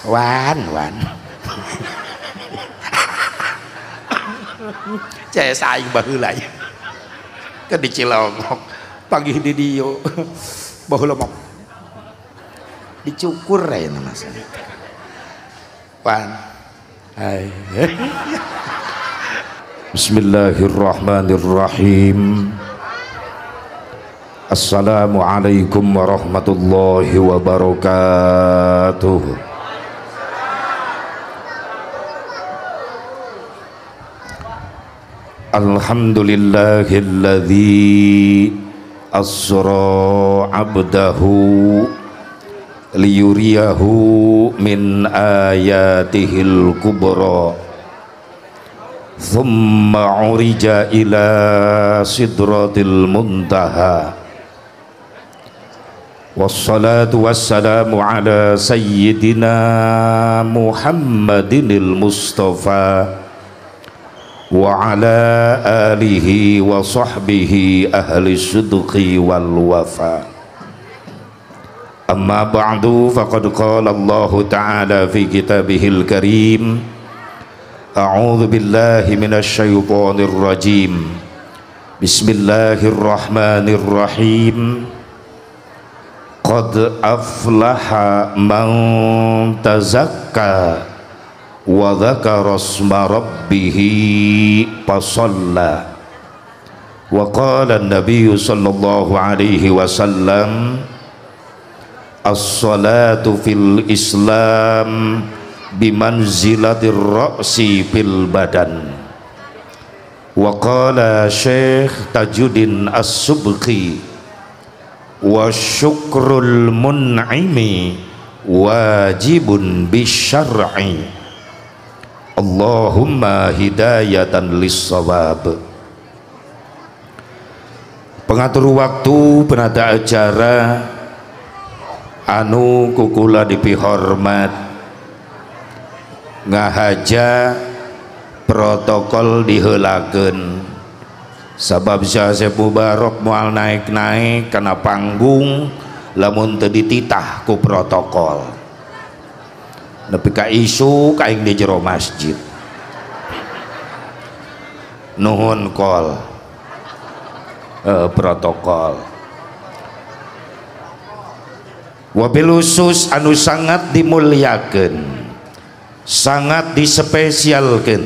wan cek saing baheula ke di Cilongok panggih di dieu baheula mah dicukur ya nama saya wan hai Bismillahirrahmanirrahim. Assalamualaikum warahmatullahi wabarakatuh. Alhamdulillahilladzi asra abdahu liyuriyahu min ayatihil kubra thumma urija ila sidratil muntaha wassalatu wassalamu ala sayyidina Muhammadinil Mustafa wa ala alihi wa sahbihi ahli sidqi wal wafa. Amma ba'du, faqad qala Allah ta'ala fi kitabihil karim, a'udzu billahi minasy syaithanir rajim, bismillahirrahmanirrahim. Qad aflaha man tazakka wa dzakara isma rabbih fasalla. Wa qala an-nabiy sallallahu alaihi wasallam, as-salatu fil Islam bimanzilatir ra'si fil badan. Wa qala Syekh Tajuddin As-Subki, wa syukrul mun'imi wajibun bisyar'i. Allahumma hidayatan lis-shawab. Pengatur waktu, penata acara anu kukula dipihormat, ngahaja protokol diheulakeun sabab Syekh Mubarak moal naik-naik kana panggung lamun teu dititah ku protokol nepi ka isu kaing di jero masjid. Nuhun kol protokol. Wabil khusus anu sangat dimuliakeun, sangat dispesialkeun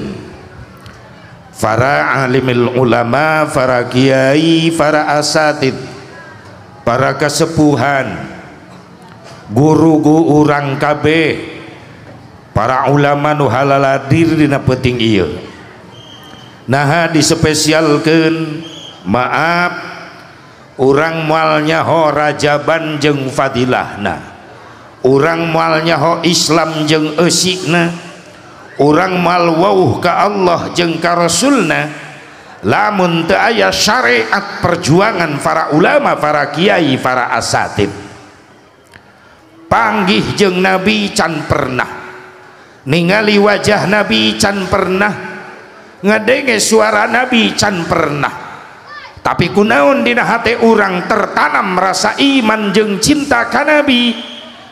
para alimil ulama, para kiai, para asatid, para kasepuhan, guru-guru urang kabeh, para ulama nu halal hadir dina peuting ieu. Nah dispesialkeun, maaf urang moal nyaho rajaban jeung fadilahna, urang moal nyaho Islam jeung eusikna, urang moal wauh ka Allah jeung ka Rasulna, lamun teu aya syariat perjuangan para ulama, para kiai, para asatid. Panggih jeung Nabi can pernah, ningali wajah Nabi can pernah, ngadenge suara Nabi can pernah. Tapi kunaon dina hate urang tertanam rasa iman jeung cinta ka Nabi,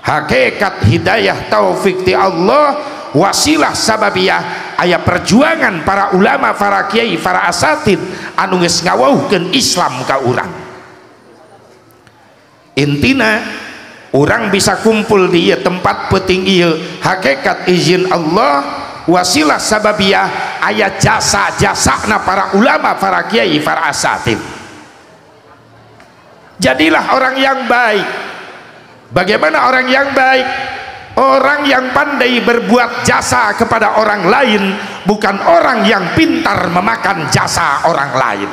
hakikat hidayah taufik ti Allah, wasilah sababiyah aya perjuangan para ulama, para kiai, para asatid anu geus ngawauhkeun Islam ka urang. Intina urang bisa kumpul di ieu tempat peuting ieu hakikat izin Allah, wasilah sababiyah aya jasa-jasana para ulama, para kiai, para asatid. Jadilah orang yang baik. Bagaimana orang yang baik? Orang yang pandai berbuat jasa kepada orang lain, bukan orang yang pintar memakan jasa orang lain.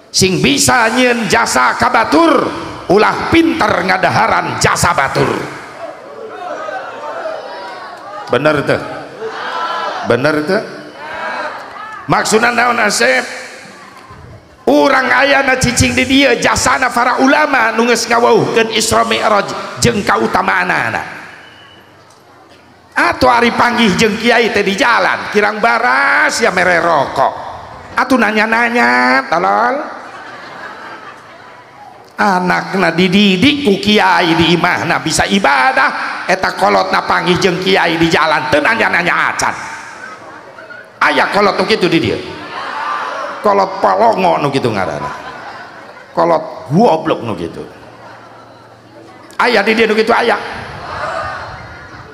Sing bisa nyeun jasa ka batur, ulah pintar ngadaharan jasa batur. Bener tuh, bener tuh. Maksudna naon Asep? Urang ayana cicing di dia jasana para ulama nu geus ngawauhkeun Isra Mi'raj jeung kautamaanana. Atuh ari panggih jeung kiai teh di jalan, kirang baras ya mere rokok. Atuh nanya-nanya tolol. anakna dididik ku kiai di imahna bisa ibadah, eta kolotna panggih jeung kiai di jalan teu nanya acan. Aya kolot nu kitu di dieu, kolot palongo nu kitu ngaranna, kolot goblok nu kitu aya di dieu nu kitu aya.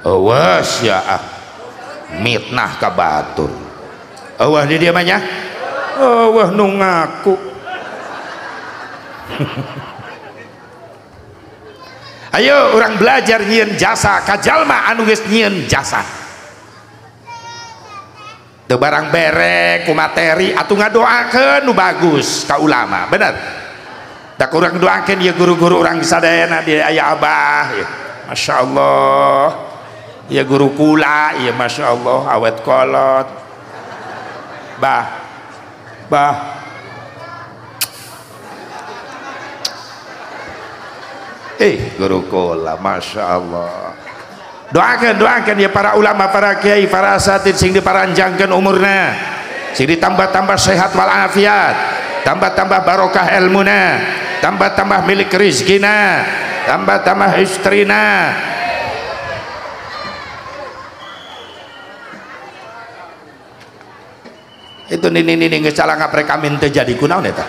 Awas ya mitnah ka batur. Awah di dia banyak. Awah nu ngaku. Ayo orang belajar nyieun jasa ka jalma anu geus nyieun jasa. Teu barang berek ku materi atuh ngadoakeun nu bagus ka ulama, bener. Da urang doakeun ieu guru-guru urang sadayana dia aya abah ya. Masya Allah. Ya guru kula ya Masya Allah awet kolot bah guru kula Masya Allah. Doakan ya para ulama, para kiai, para asatid sing diparanjangkeun umurna, sing ditambah-tambah sehat walafiat, tambah-tambah barokah ilmuna, tambah-tambah milik rizkina, tambah-tambah istrina. Itu nini ngecala ngaprek amin terjadi kunaon eta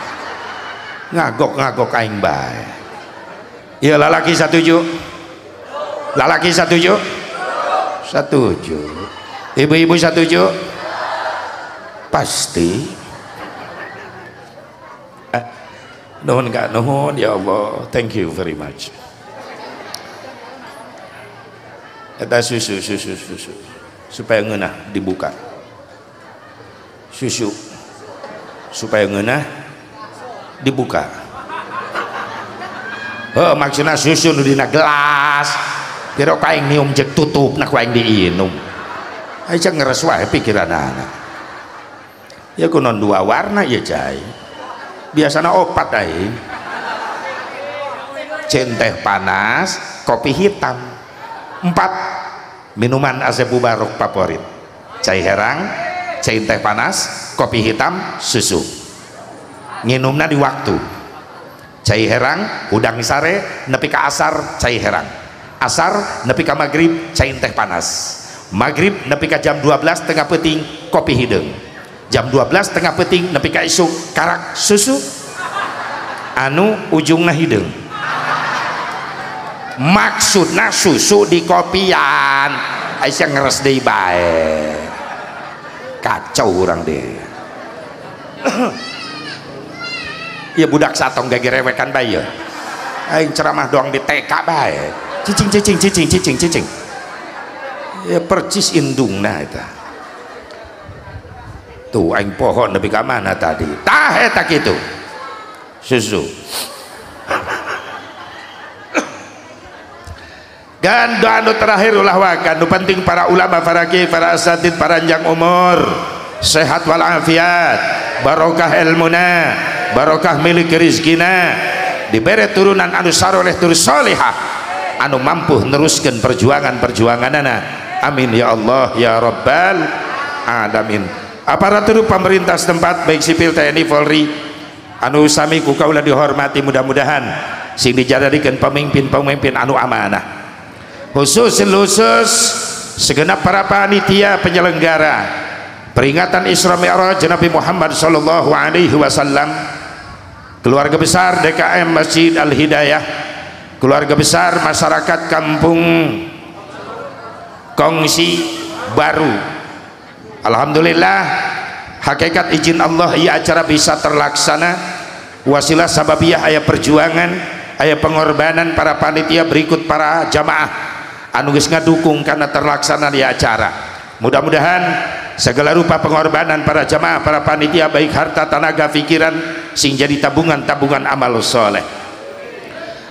ngagok aing bae. Ya lalaki setuju, lalaki setuju, ibu-ibu setuju, pasti. Nuhun enggak nuhun ya Allah, thank you very much. Eta susu supaya ngeunah dibuka. Susu supaya ngeunah dibuka. Maksudna susu nu dina gelas piro kaing nium jek tutupna ku aing diinum. Aja ngeres wae pikiranana. Ya kunon dua warna ya cai. Biasana opat aing. Cen teh panas, kopi hitam. 4 minuman Asep Mubarok favorit. Cai herang, cai teh panas, kopi hitam, susu. Nginumna di waktu. Cai herang udang sare nepi ka asar cai herang. Asar nepi ka magrib cai teh panas. Magrib nepi ka jam 12 tengah peuting kopi hideung. Jam 12 tengah peuting nepi ka isuk karak susu. Anu ujungna hideung. Maksudna susu di kopian. Aisyah ngeres deui bae. Kacau orang deh. Ya budak satong gak gerewekan bayi. Aing ceramah doang di TK bae. Cicing. Ya percis indungna eta. Tuh aing pohon nepi ka mana tadi? Tah eta kitu. Susu. Dan doa nu terakhir ulah wakan nu penting para ulama, para kiai, para asatid, panjang umur, sehat walafiat, barokah ilmuna, barokah milik rizkina, diberi turunan anu saleh tur salihah anu mampu neruskeun perjuangan-perjuanganana. Amin ya Allah ya rabbal alamin. Aparatur pemerintah setempat baik sipil TNI Polri anu sami ku kaula dihormati, mudah-mudahan sing dijadikeun pemimpin-pemimpin anu amanah. Khusus segenap para panitia penyelenggara peringatan Isra Mi'raj Nabi Muhammad sallallahu alaihi wasallam, keluarga besar DKM Masjid Al Hidayah, keluarga besar masyarakat Kampung Kongsi Baru. Alhamdulillah, hakikat izin Allah ia acara bisa terlaksana. Wasilah sababiyah aya perjuangan, aya pengorbanan para panitia berikut para jamaah anu geus ngadukung karena terlaksana di acara. Mudah-mudahan segala rupa pengorbanan para jamaah, para panitia, baik harta, tenaga, pikiran, sing jadi tabungan amal soleh.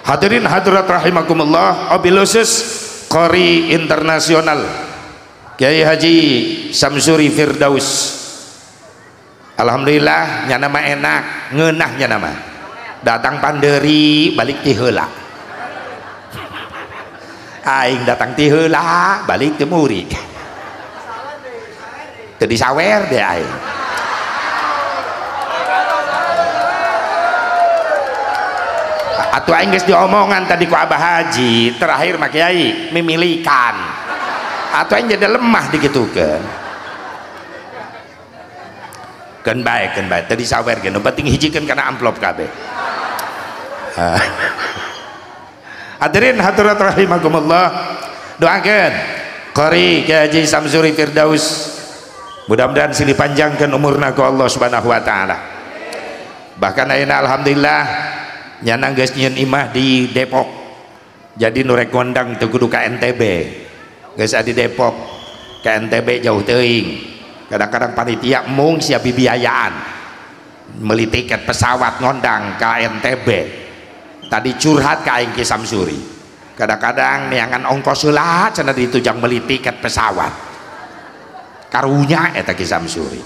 Hadirin hadirat rahimakumullah, wabil khusus Qori Internasional Kiai Haji Samsuri Firdaus. Alhamdulillah nya nama enak, ngeunahnya nama. Datang panderi balik ti heula. Aing datang ti heula balik ti murid. Teu disawer deh aing. Atuh aing geus diomongan tadi ku Abah Haji terakhir mah Kiai mimilikan. Atuh aing jadi lemah digitukeun. Keun bae tadi sawerkeun nu penting hijikeun kana amplop kabeh. Hadirin hadirat rahimakumullah, doakeun qari Kiai Haji Samsuri Firdaus mudah-mudahan silih panjangkeun umurna ku Allah Subhanahu wa taala. Bahkan ayeuna alhamdulillah nyana geus nyieun imah di Depok. Jadi nu rek ngondang teu kudu ka NTB. Geus di Depok ka NTB jauh teuing. Kadang-kadang panitia mung sia bibiayaan meuli tiket pesawat ngondang ka NTB. Tadi curhat ka aing Ki Samsuri. Kadang-kadang neangan ongkos heula cenah ditujang meuli tiket pesawat. Karunya eta Ki Samsuri.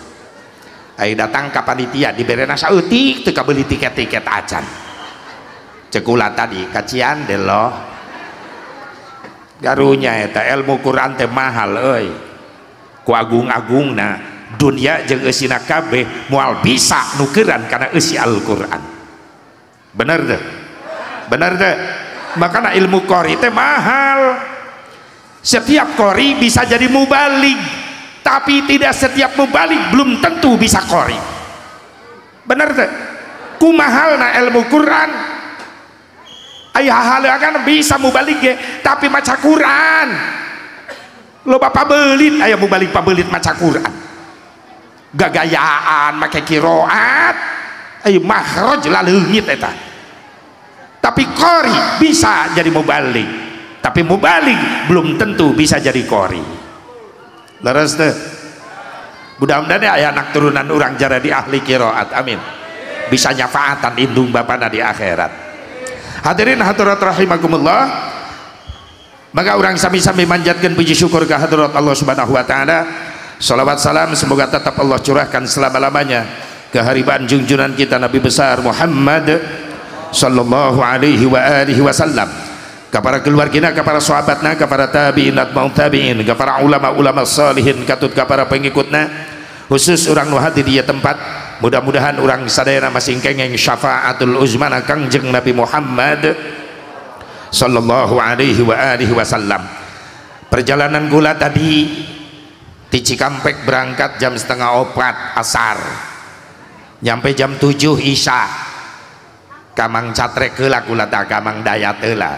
Aing datang ka panitia diberena saeutik teu ka beuli tiket-tiket acan. Cekula tadi kacian delo. Garunya eta ilmu Quran teh mahal euy. Ku agung-agungna dunia jeung eusina kabeh moal bisa nukeran kana eusi Al-Qur'an. Bener teh? Bener teh? Makana ilmu qori teh mahal. Setiap qori bisa jadi mubalig, tapi tidak setiap mubalig belum tentu bisa qori. Bener teh? Ku mahalna ilmu Quran. Aya hal kan bisa mubalig ge, tapi maca Quran. Lo bapak belit aya mubalik pabelit maca Quran. Gagayaan make qiraat, aya makhraj laleungit eta. Tapi qori bisa jadi mubalik, tapi mubalik belum tentu bisa jadi qori. Leres teh. Mudah-mudahan aya anak turunan urang jara di ahli qiraat, amin. Bisa nyafaatan indung bapana di akhirat. Hadirin hadirat rahimakumullah. Maka orang sami-sami manjatkan puji syukur ke hadirat Allah Subhanahu wa taala. Salawat salam semoga tetap Allah curahkan selama-lamanya ke haribaan junjungan kita Nabi besar Muhammad sallallahu alaihi wa alihi wasallam, kepada keluarganya, kepada sahabatnya, kepada tabi'in atba'ut tabi'in, kepada ulama-ulama salihin, katut kepada pengikutnya, khusus orang nu hadir di tempat. Mudah-mudahan orang sadayana masing kengeng syafaatul uzmana Kangjeng Nabi Muhammad sallallahu alaihi wa alihi wasallam. Perjalanan gula tadi di Cikampek berangkat jam 3:30 asar, nyampe jam 7 isya. Kamang catrek heula kula tah kamang dayat heula.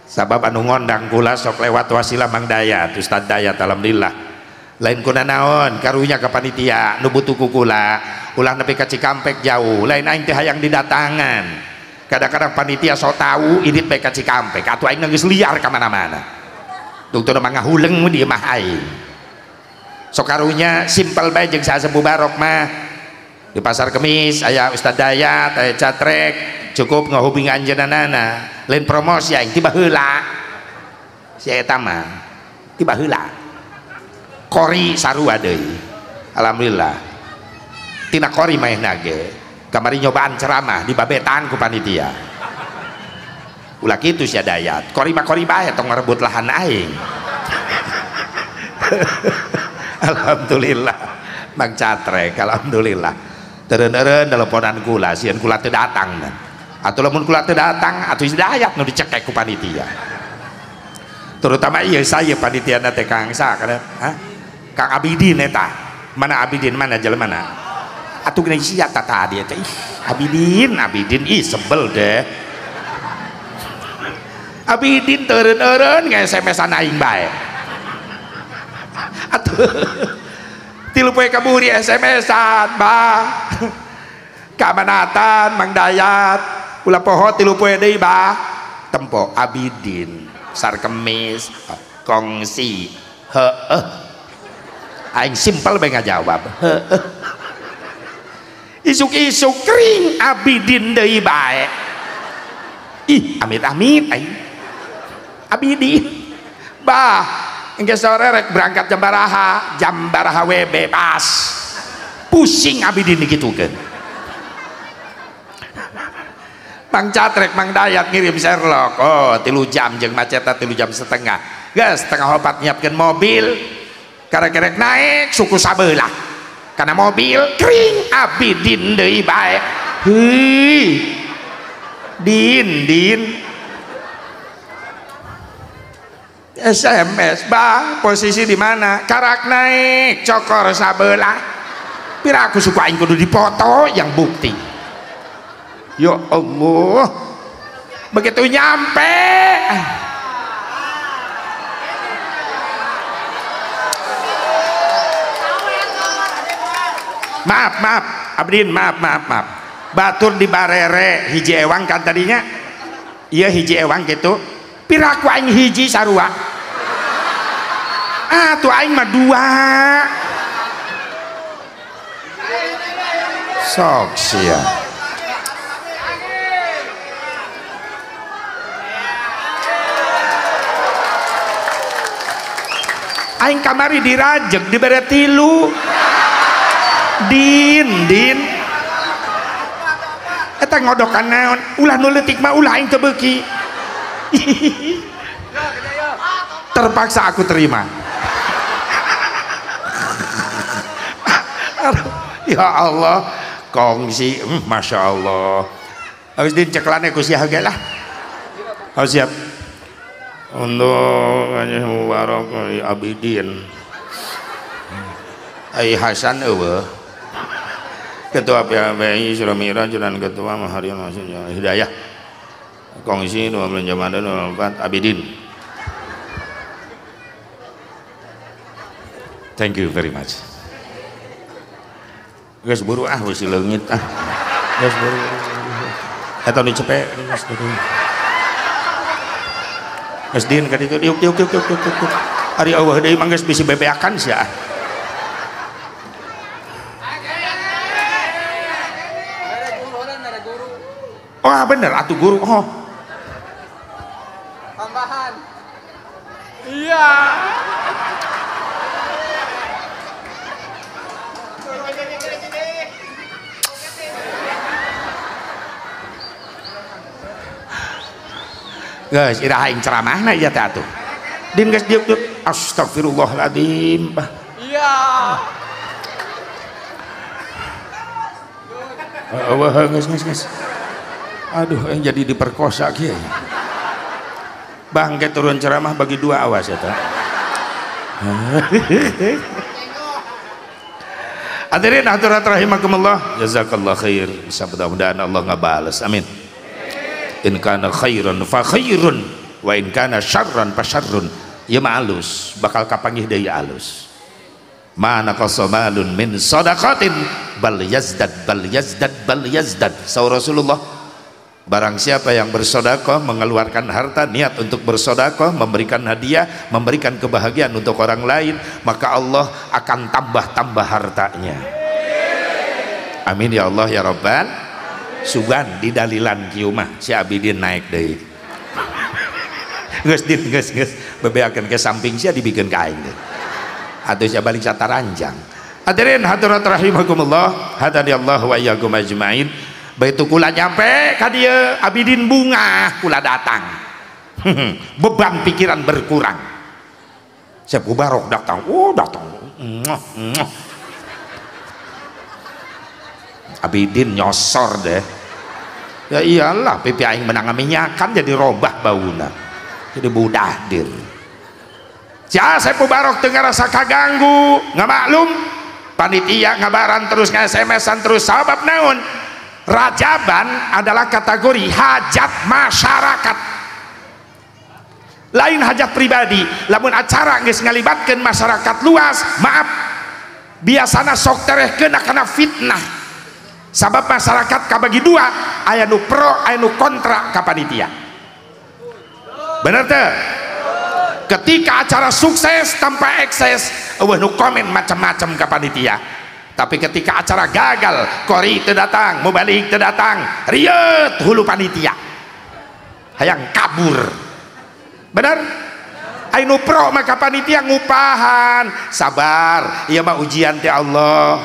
Sabab anu ngondang kula sok lewat wasilah Mang Dayat, Ustad Dayat alhamdulillah. Lain kuna naon karunya ka panitia nu butuh ku kula, ulah nepi ka Cikampek jauh. Lain aing teh hayang didatangan. Kadang-kadang panitia so tahu idit baik ka Cikampek atuh aing geus liar ka mana-mana. Dokter mah ngahuleng di mah aing. Sok karunya simpel bae jeung sasepuh barok mah. Di Pasar Kemis aya Ustad Dayat, aya catrek, cukup ngahubungi anjeunana. Lain promosi aing tiba heula. Si eta mah tiba heula. Qori sarua deui. Alhamdulillah. Tina qori maehna ge. Kamari nyobaan ceramah di babetan ku panitia. Ulah kitu sia Dayat. Qori mah qori bae tong ngarebut lahan aing. Alhamdulillah. Mang catrek alhamdulillah. Teureun-eureun teleponan kula sieun kula teu datang. Atuh lamun kula teu datang atuh si Dayat nu dicekek ku panitia. Terutama ieu saya panitiana teh Kang sakana. Hah? Kang Abidin eta. Mana Abidin mana jelemana? Atuh gini sia tata dia teh Abidin ih sebel deh. Abidin teureun-eureun nge-SMS-an aing bae. Atuh 3 poe kaburi SMS-an bah. Kamanatan Mang Dayat ulah poho 3 poe deui bah. Tempo Abidin Sar Kemis kongsi heueuh. Aing simpel bae ngajawab heueuh. Isuk-isuk kering Abidin deui bae. Ih amit-amit aing. Abidin bah engke sore rek berangkat jam baraha we bebas. Pusing Abidin digitukeun. Mang catrek Mang Dayat ngirim Sherlock. Oh 3 jam jeung macetna 3 jam setengah. Geus 3:30 nyiapkeun mobil. Karek-karek naik suku sabeula. Karena mobil kering Abidin deui bae. Heuh. Din SMS bah posisi di mana karak naik cokor sabelah pira aku suka aing kudu dipoto yang bukti ya Allah begitu nyampe maaf Abdin maaf batur di barere hiji ewang kan tadinya iya hiji ewang gitu piraku aing hiji sarua tuh aing mah dua sok sia aing kamari dirajeg dibere tilu din eta ngodokan naon ulah nu leutik mah ulah aing teu beuki terpaksa aku terima ya Allah kongsi Masya Allah habis din ceklane ku sia ge lah harus siap untuk mubarak abidin ai Hasan eueuh ketua PABI Suramira dan ketua Maharian Maksudnya Hidayah kongsi 2 Ramadan 24 Abidin. Thank you very much. Geus buru wis leungit geus buru eta nu cepet geus din ka ditu diuk ari eueuh deui mah geus bisi bebeakan sia oh bener atuh guru oh tambahan iya guys iraha aing ceramahna ieu teh atuh din geus diuk astagfirullahaladzim iya geus aduh yang jadi diperkosa kiai bangke turun ceramah bagi 2 awas ya ta hadirin hadirat rahimakumullah jazakallah khair mudah-mudahan Allah ngabales amin in kana khairan fa khairun wa in kana syarran fa syarrun ya ma'alus bakal kapanggih deui alus mana qasamalun min sadaqatin bal yazdad saur Rasulullah barang siapa yang bersedekah mengeluarkan harta niat untuk bersedekah memberikan hadiah memberikan kebahagiaan untuk orang lain maka Allah akan tambah hartanya amin ya Allah ya Rabbal sugan di dalilan kieu mah si Abidin naik deui geus bebeakeun ke samping sia dibikeun ka aing teh atuh sia balik sataranjang hadirin hadirat rahimakumullah hadani Allah wa iyyakum ajmain begitu kula nyampe ka dieu Abidin bunga kula datang beban pikiran berkurang Syekh Mubarok datang Abidin nyosor deh ya iyalah pipi aing menang minyakan jadi robah bauna jadi budahdir Syekh Mubarok teu ngarasa kaganggu ngamaklum panitia ngabaran terus nge-SMS-an terus sabab naon Rajaban adalah kategori hajat masyarakat lain hajat pribadi lamun acara geus ngalibatkeun masyarakat luas maaf biasana sok terehkeun kana fitnah sabab masyarakat kabagi 2 aya nu pro aya nu kontra ka panitia bener teu ketika acara sukses tanpa ekses eueuh nu komen macam-macam ka panitia tapi ketika acara gagal kori teu datang mubalik teu datang rieuh hulu panitia hayang kabur bener anu pro maka panitia ngupahan sabar ieu mah ujian ti Allah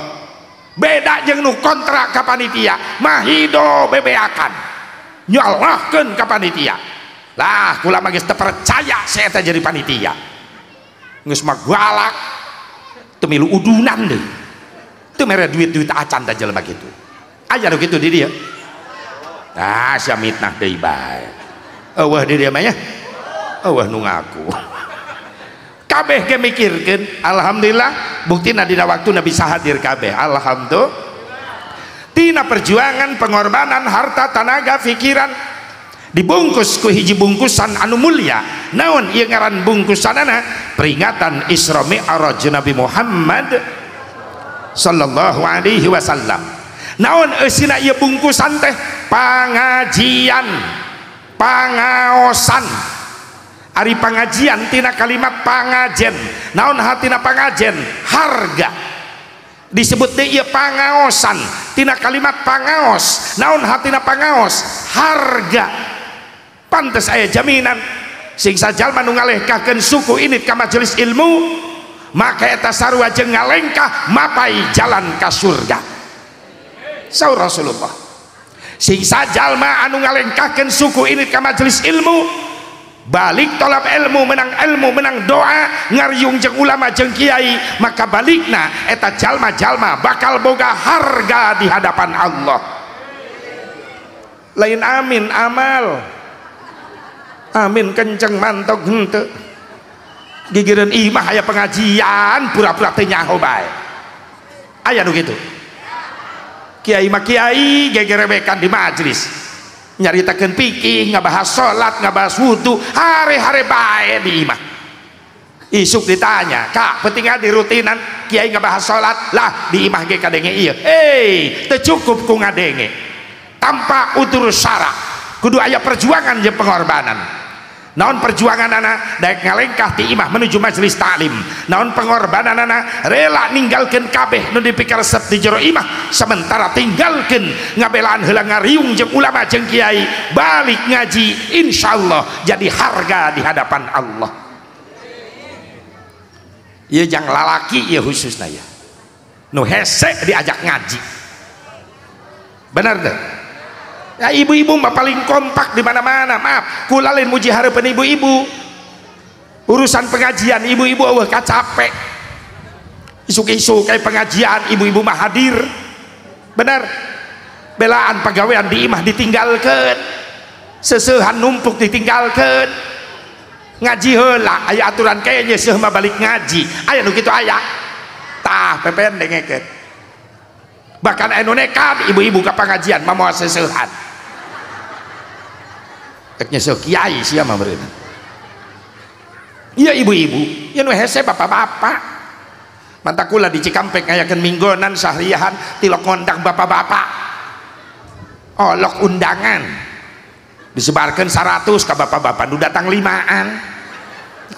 beda jeung nu kontra ka panitia mah hido bebeakan nyalahkeun ka panitia lah kula mah geus teu percaya saya teh jadi panitia geus mah galak teu milu udunan deui teu mere duit-duit acan teh jelema kitu aya nu kitu di dieu sia mitnah deui bae eueuh di dieu mah nya eueuh nu ngaku kabeh ge mikirkeun alhamdulillah buktina dina waktu Nabi hadir kabeh alhamdulillah tina perjuangan pengorbanan harta tenaga pikiran dibungkus ku hiji bungkusan anu mulia naon ieu ngaran bungkusanana peringatan Isra Mi'raj Nabi Muhammad sallallahu alaihi wasallam naon eusina ieu bungkusan teh pangajian pangaosan ari pangajian tina kalimat pangajen naon hatina pangajen harga disebut deui ieu pangaosan tina kalimat pangaos naon hatina pangaos harga pantes aya jaminan sing sajalma nu ngalehkakeun suku ini ka majelis ilmu maka eta sarua jeung ngalengkah mapai jalan ka surga saur Rasulullah sing sajalma anu ngalengkahkeun suku ini ka majelis ilmu balik tolab ilmu menang doa ngariung jeung ulama jeung kiai maka balikna eta jalma-jalma bakal boga harga di hadapan Allah lain amin amal amin kenceng mantok henteu gigireun imah aya pengajian pura-pura teu nyaho bae aya nu kitu kiai mah kiai gegerebekan di majelis nyaritakeun fikih ngabahas salat ngabahas wudu hare-hare bae di imah isuk ditanya kak penting di rutinan kiai ngabahas salat lah di imah ge kadenge ieu teu cukup ku ngadenge tanpa utur syara kudu aya perjuangan jeung pengorbanan naon perjuangan anak daek ngalengkah ti imah menuju majelis taklim naon pengorbanan anak rela ninggalkeun kabeh nu dipikaresep di jero imah sementara tinggalkeun ngabelaan heula ngariung jeung ulama jeung kiai balik ngaji insyaallah jadi harga di hadapan Allah ieu jang lalaki ieu khususna ya nu hese diajak ngaji bener teh ya ibu-ibu mah paling kompak di mana-mana maaf kula lain muji hareupeun ibu-ibu urusan pengajian ibu-ibu eueuh kacapek isuk-isuk kayak pengajian ibu-ibu mah hadir bener belaan pagawean di imah ditinggalkeun seseuhan numpuk ditinggalkeun ngaji heula aya aturan kayaknya seuh mah balik ngaji aya nu kitu aya tah pepen dengekeun bahkan anu nekat ibu-ibu ka pengajian mah moal seseuhan teknya sok kiai sia mah meureun iya ibu-ibu ya nu hese bapak-bapak manta kula di Cikampek ngayakeun minggonan sahriahan tilok ngondang bapak-bapak olok undangan disebarkeun 100 ka bapak-bapak nu datang 5an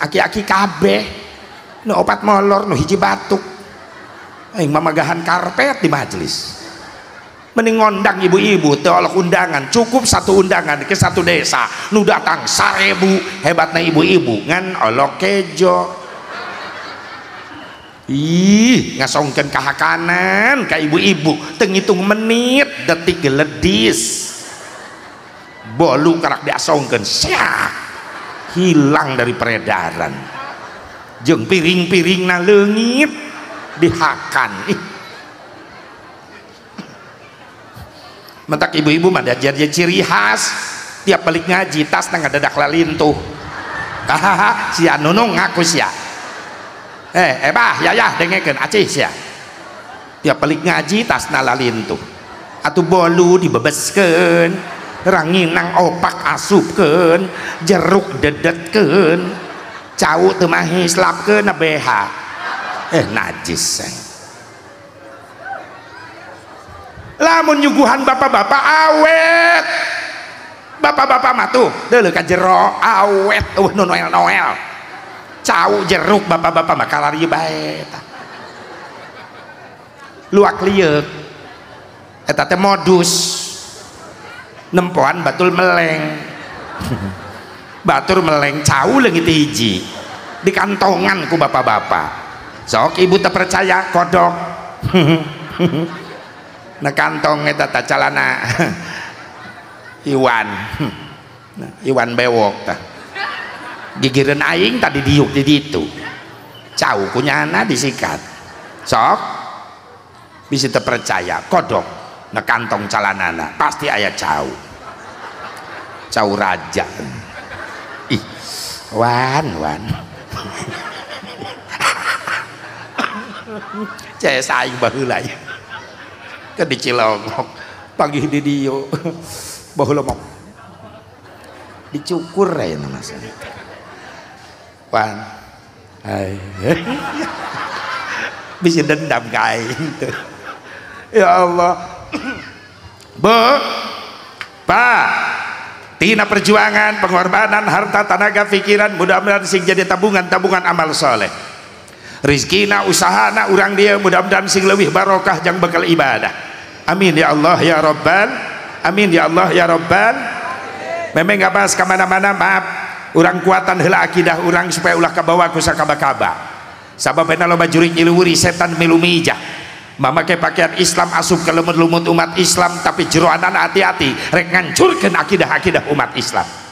aki-aki kabeh nu 4 molor nu hiji batuk aing mamagahan karpet di majelis mending ngondang ibu-ibu teu olok undangan cukup 1 undangan ke 1 desa nu datang 1000 hebatna ibu-ibu ngan olok kejo ih ngasongkeun kahakanan ka ibu-ibu teu ngitung menit detik geledis bolu karak diasongkeun sia hilang dari peredaran jeung piring-piringna leungit dihakan mentak ibu-ibu mah ada ciri khas tiap balik ngaji tas nang ngadadak lalintuh hahaha sia nunung ngaku sia bah yayah dengekeun acih sia tiap balik ngaji tas na lalintuh atuh bolu dibebeskeun ranginang opak asupkeun jeruk dedetkeun cau teu mah hislapkeun BH najis lamun nyuguhan bapak-bapak awet bapak-bapak mah tuh deuleu ka jero awet nu noel-noel cau jeruk bapak-bapak mah kalari bae luak lieur eta teh modus nempoan batul meleng batur meleng cau leungit hiji di kantongan ku bapak-bapak sok ibu teu percaya kodok na kantong eta tah calana Iwan Iwan bewok tah gigireun aing tadi diuk di ditu cau kunyana disikat sok bisa teu percaya kodok na kantong calanana pasti aya cau cau raja. Ih, wan saya saing baheula ke di Cilongok pagi di dieu baheula mah dicukur ya nama saya wan bisa dendam kain ya Allah Pak tina perjuangan pengorbanan harta tenaga pikiran mudah-mudahan sing jadi tabungan amal soleh rizkina usahana urang dia mudah-mudahan sing leuwih barokah jang bakal ibadah amin ya Allah ya Rabbal amin ya Allah ya Rabbal memang nggak bahas kemana-mana maaf urang kuatan heula akidah urang supaya ulah kabawa ku sakaba-kaba sababna loba jurig nyiluwuri setan milu mijah mamakai pakaian Islam asup ke lumut-lumut umat Islam tapi jeroanan hati-hati rek ngancurkeun akidah-akidah umat Islam.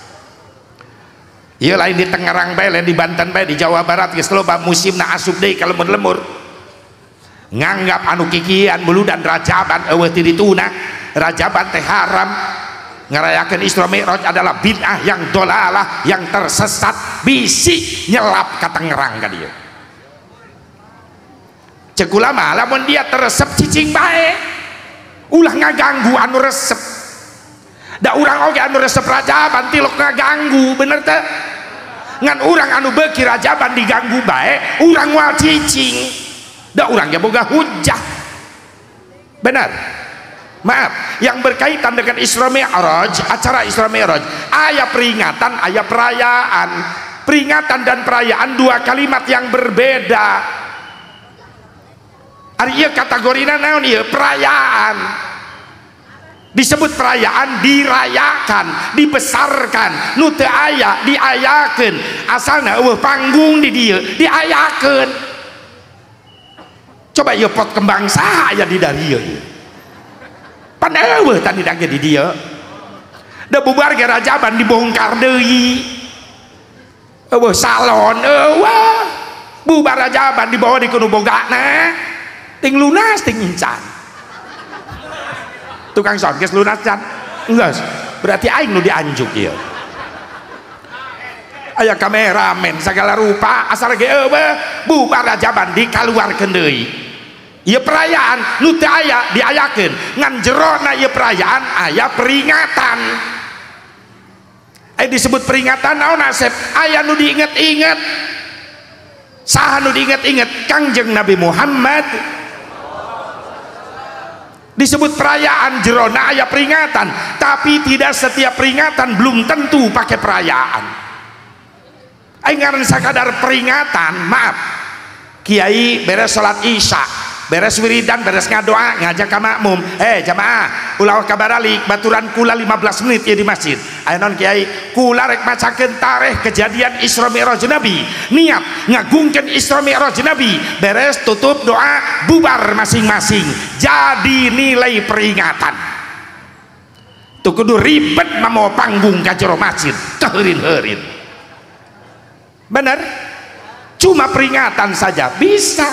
Ieu lain di Tangerang bae, lain di Banten bae, di Jawa Barat geus loba musimna asup deui ka lemur-lemur. Nganggap anu kikian muludan rajaban eueuh ti dituna, rajaban teh haram. Ngarayakeun Isra Mi'raj adalah bid'ah yang dolalah, yang tersesat, bisi nyelap ka Tangerang ka dieu. Cek ulama lamun dia teresep cicing bae, ulah ngaganggu anu resep. Da urang oge anu resep rajaban tilok ngaganggu bener teh ngan urang anu beuki rajaban diganggu bae urang moal cicing da urang ge boga hujjah bener maaf yang berkaitan dengan Isra Mi'raj acara Isra Mi'raj aya peringatan aya perayaan peringatan dan perayaan dua kalimat yang berbeda ari ieu kategorina naon ieu perayaan disebut perayaan dirayakan dibesarkan nu teu aya diayakeun asalna eueuh panggung di dieu diayakeun coba ieu pot kembang saha aya di dieu pan eueuh tadi dage di dieu da bubar ge rajaban dibongkar deui eueuh salon eueuh bubar rajaban dibawa di kudu bogana ting lunas ting incan tukang son geus lunas can geus berarti aing nu dianjuk ieu aya kameramen segala rupa asal ge eueuh bubar rajaban dikaluarkeun deui ieu perayaan nu teu aya diayakeun ngan jerona ieu perayaan aya peringatan disebut peringatan naon asep aya nu diinget-inget saha nu diinget-inget Kangjeng Nabi Muhammad disebut perayaan jerona aya peringatan tapi tidak setiap peringatan belum tentu pakai perayaan aing ngaran sakadar peringatan maaf kiai beres salat isya beres wiridan beres ngadoa ngajak ka makmum jamaah ulah kabaralik baturan kula 15 menit ya di masjid aya naon kiai kula rek macakeun tarikh kejadian Isra Mi'raj Nabi niat ngagungkeun Isra Mi'raj Nabi beres tutup doa bubar masing-masing jadi nilai peringatan tuh kudu ribet mau panggung ka jero masjid keheurin-heurin bener cuma peringatan saja bisa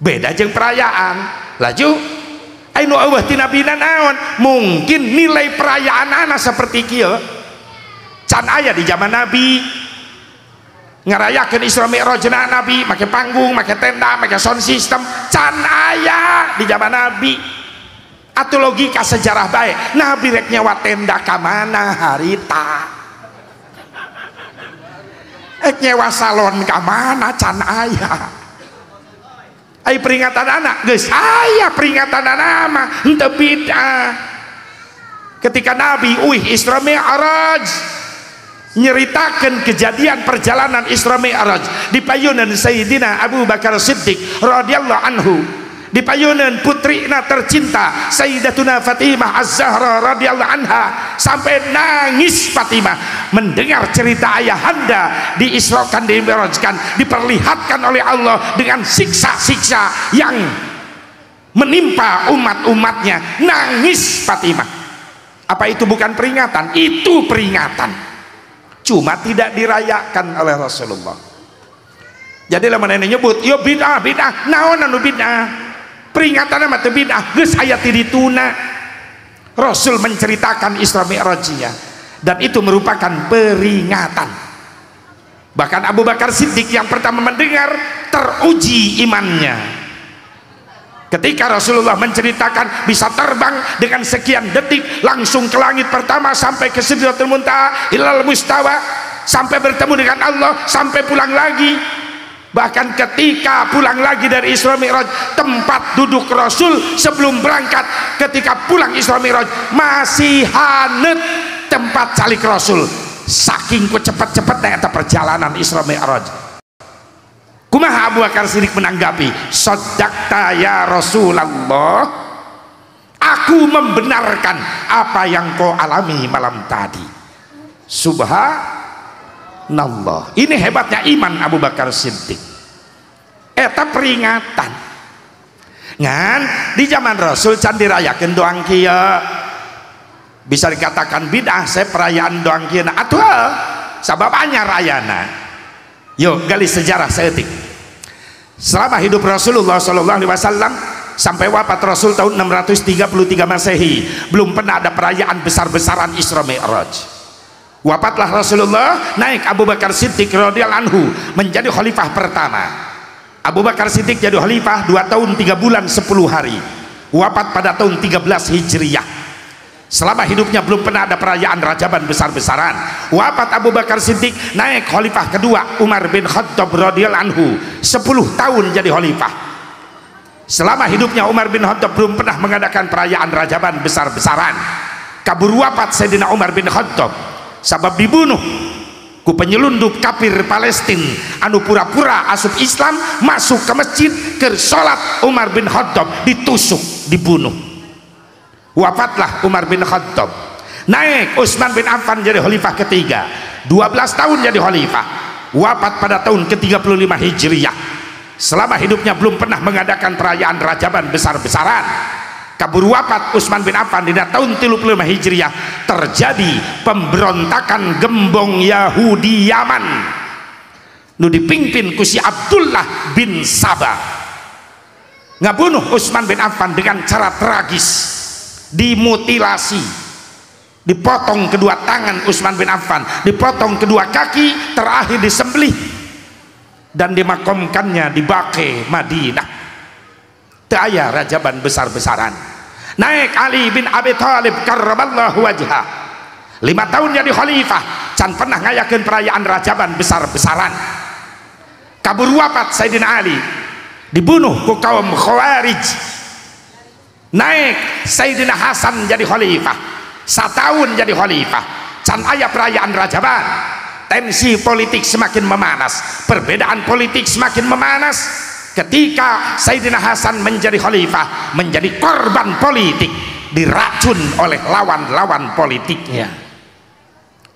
beda jeung perayaan laju anu eueuh ti nabina naon mungkin nilai perayaanana seperti kieu can aya di zaman Nabi ngarayakeun Isra Mi'raj Nabi make panggung make tenda make sound system can aya di zaman Nabi atuh logika sejarah bae Nabi rek nyewa tenda ka mana harita nyewa salon ka mana can aya ai peringatan anak geus aya peringatan anak mah henteu bid'ah ketika Nabi Isra Mi'raj nyeritakeun kejadian perjalanan Isra Mi'raj dipayeuneun Sayyidina Abu Bakar Siddiq radhiyallahu anhu dipayeuneun putrina tercinta Sayyidatuna Fatimah Az-Zahra radhiyallahu anha sampai nangis Fatimah mendengar cerita ayahanda diisrokan dimi'rajkan diperlihatkan oleh Allah dengan siksa-siksa yang menimpa umat-umatnya nangis Fatimah apa itu bukan peringatan? Itu peringatan cuma tidak dirayakan oleh Rasulullah jadi lamana nyebut yo bid'ah naon anu bid'ah peringatan mah teu bid'ah geus aya ti dituna Rasul menceritakan Isra Mi'rajnya dan itu merupakan peringatan. Bahkan Abu Bakar Siddiq yang pertama mendengar teruji imannya ketika Rasulullah menceritakan bisa terbang dengan sekian detik langsung ke langit pertama sampai ke Sidratul Muntaha ilal mustawa, sampai bertemu dengan Allah, sampai pulang lagi. Bahkan ketika pulang lagi dari Isra Mi'raj, tempat duduk Rasul sebelum berangkat ketika pulang Isra Mi'raj masih hanet tempat calik Rasul, saking ku cepet-cepetnya eta perjalanan Isra Mi'raj. Kumaha Abu Bakar Siddiq menanggapi? Shaddaqta ya Rasulullah, aku membenarkan apa yang kau alami malam tadi. Subhanallah. Ini hebatnya iman Abu Bakar Siddiq. Eta peringatan ngan di zaman Rasul can dirayakeun doang kieu, bisa dikatakan bid'ah. Saya perayaan doang kieu atuh sababanya rayana. Yuk gali sejarah seetik. Selama hidup Rasulullah SAW sampai wafat Rasul tahun 633 Masehi, belum pernah ada perayaan besar-besaran Isra Mi'raj. Wafatlah Rasulullah, naik Abu Bakar Siddiq radhiyallahu anhu menjadi khalifah pertama. Abu Bakar Siddiq jadi khalifah 2 tahun 3 bulan 10 hari. Wafat pada tahun 13 Hijriyah. Selama hidupnya belum pernah ada perayaan Rajaban besar-besaran. Wafat Abu Bakar Siddiq, naik khalifah kedua Umar bin Khattab radhiyallahu anhu, 10 tahun jadi khalifah. Selama hidupnya Umar bin Khattab belum pernah mengadakan perayaan Rajaban besar-besaran. Kabur wafat Sayyidina Umar bin Khattab sabab dibunuh ku penyelundup kafir Palestina anu pura-pura asup Islam, masuk ke masjid ke salat. Umar bin Khattab ditusuk, dibunuh. Wafatlah Umar bin Khattab, naik Utsman bin Affan jadi khalifah ketiga, 12 tahun jadi khalifah. Wafat pada tahun ke-35 Hijriyah. Selama hidupnya belum pernah mengadakan perayaan Rajaban besar-besaran. Kabur wafat Utsman bin Affan di tahun 35 Hijriyah, terjadi pemberontakan gembong Yahudi Yaman nu dipimpin ku si Abdullah bin Sabah, ngabunuh Utsman bin Affan dengan cara tragis. Dimutilasi, dipotong kedua tangan Utsman bin Affan, dipotong kedua kaki, terakhir disembelih dan dimakamkannya di Baqi Madinah. Daya Rajaban besar-besaran. Naik Ali bin Abi Thalib karramallahu wajhah, 5 tahun jadi khalifah, can pernah ngayakeun perayaan Rajaban besar-besaran. Kabur wafat Sayyidina Ali, dibunuh ku kaum Khawarij. Naik Sayyidina Hasan jadi khalifah, 1 tahun jadi khalifah, can aya perayaan Rajaban. Tensi politik semakin memanas, perbedaan politik semakin memanas. Ketika Sayyidina Hasan menjadi khalifah, menjadi korban politik, diracun oleh lawan-lawan politiknya.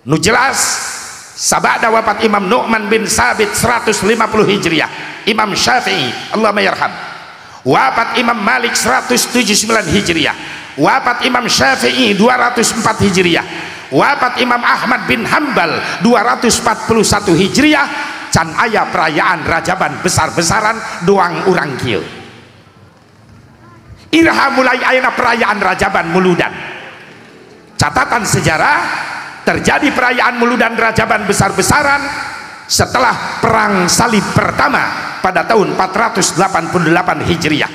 Nu jelas sabada wafat Imam Nu'man bin Sabit 150 Hijriah, Imam Syafi'i Allahumma yarham. Wafat Imam Malik 179 Hijriah, wafat Imam Syafi'i 204 Hijriah, wafat Imam Ahmad bin Hambal 241 Hijriah. Can aya perayaan Rajaban besar-besaran doang urang kieu. Iraha mulai ayana perayaan Rajaban muludan. Catatan sejarah, terjadi perayaan muludan Rajaban besar-besaran setelah perang salib pertama pada tahun 488 Hijriah.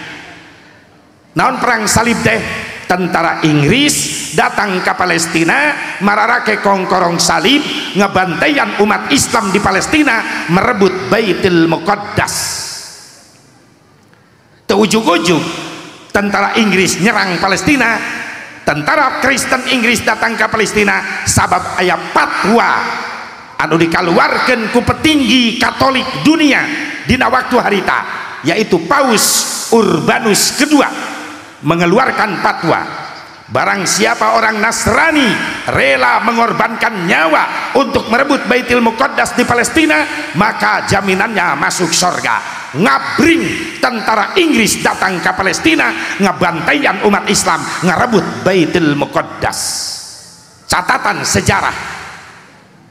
Naon perang salib teh? Tentara Inggris datang ke Palestina, mararake kongkorong salib, ngebantaian umat Islam di Palestina, merebut Baitul Muqaddas. Teujug-ujug tentara Inggris nyerang Palestina, tentara Kristen Inggris datang ke Palestina sabab aya fatwa anu dikaluarkeun ku petinggi Katolik dunia dina waktu harita, yaitu Paus Urbanus II mengeluarkan fatwa, barang siapa orang Nasrani rela mengorbankan nyawa untuk merebut Baitul Muqaddas di Palestina, maka jaminannya masuk surga. Ngabring tentara Inggris datang ke Palestina, ngabantaian umat Islam, ngarebut Baitul Muqaddas. Catatan sejarah,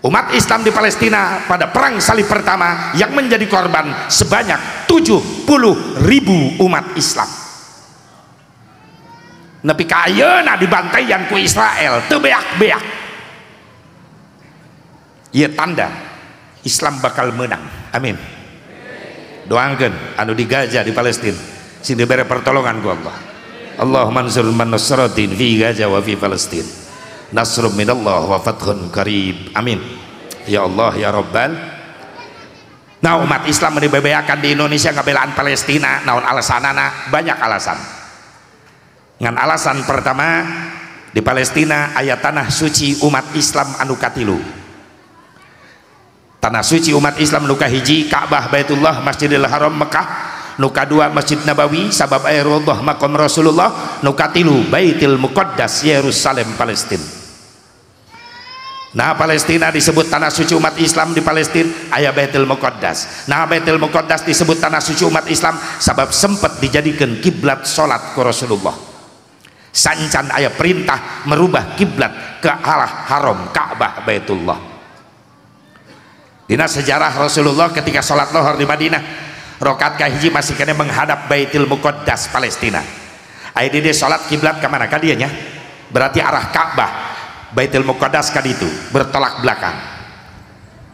umat Islam di Palestina pada perang salib pertama yang menjadi korban sebanyak 70.000 umat Islam. Nepi ka ayeuna dibantaian ku Israel teu beak-beak. ieu tanda Islam bakal menang. Amin. Doakeun anu di Gaza di Palestina sing dibere pertolongan ku Allah. Allahumma ansur man nasratin fi Gaza wa fi Palestina. Nasrun minallah wa fathun qarib. Amin. Ya Allah ya Rabbal. Nah, umat Islam dibebeakan di Indonesia ngabelaan Palestina, naon alasanana? Banyak alasan. Ngan alasan pertama, di Palestina aya tanah suci umat Islam anu katilu. Tanah suci umat Islam nu kahiji Ka'bah Baitullah Masjidil Haram Mekah, nu kadua Masjid Nabawi sabab aya Raudhah maqam Rasulullah, nu katilu Baitul Muqaddas Yerusalem Palestina. Nah, Palestina disebut tanah suci umat Islam di Palestina aya Baitul Muqaddas. Nah, Baitul Muqaddas disebut tanah suci umat Islam sabab sempat dijadikan kiblat salat ku Rasulullah. Sancan aya perintah merubah kiblat ke arah haram Ka'bah Baitullah. Dina sejarah Rasulullah ketika salat lohor di Madinah, rakaat kahiji masih kena menghadap Baitul Muqaddas Palestina. Aya di salat kiblat ka mana? Ka dieu nya. Berarti arah Ka'bah. Baitul Muqaddas kan itu bertolak belakang.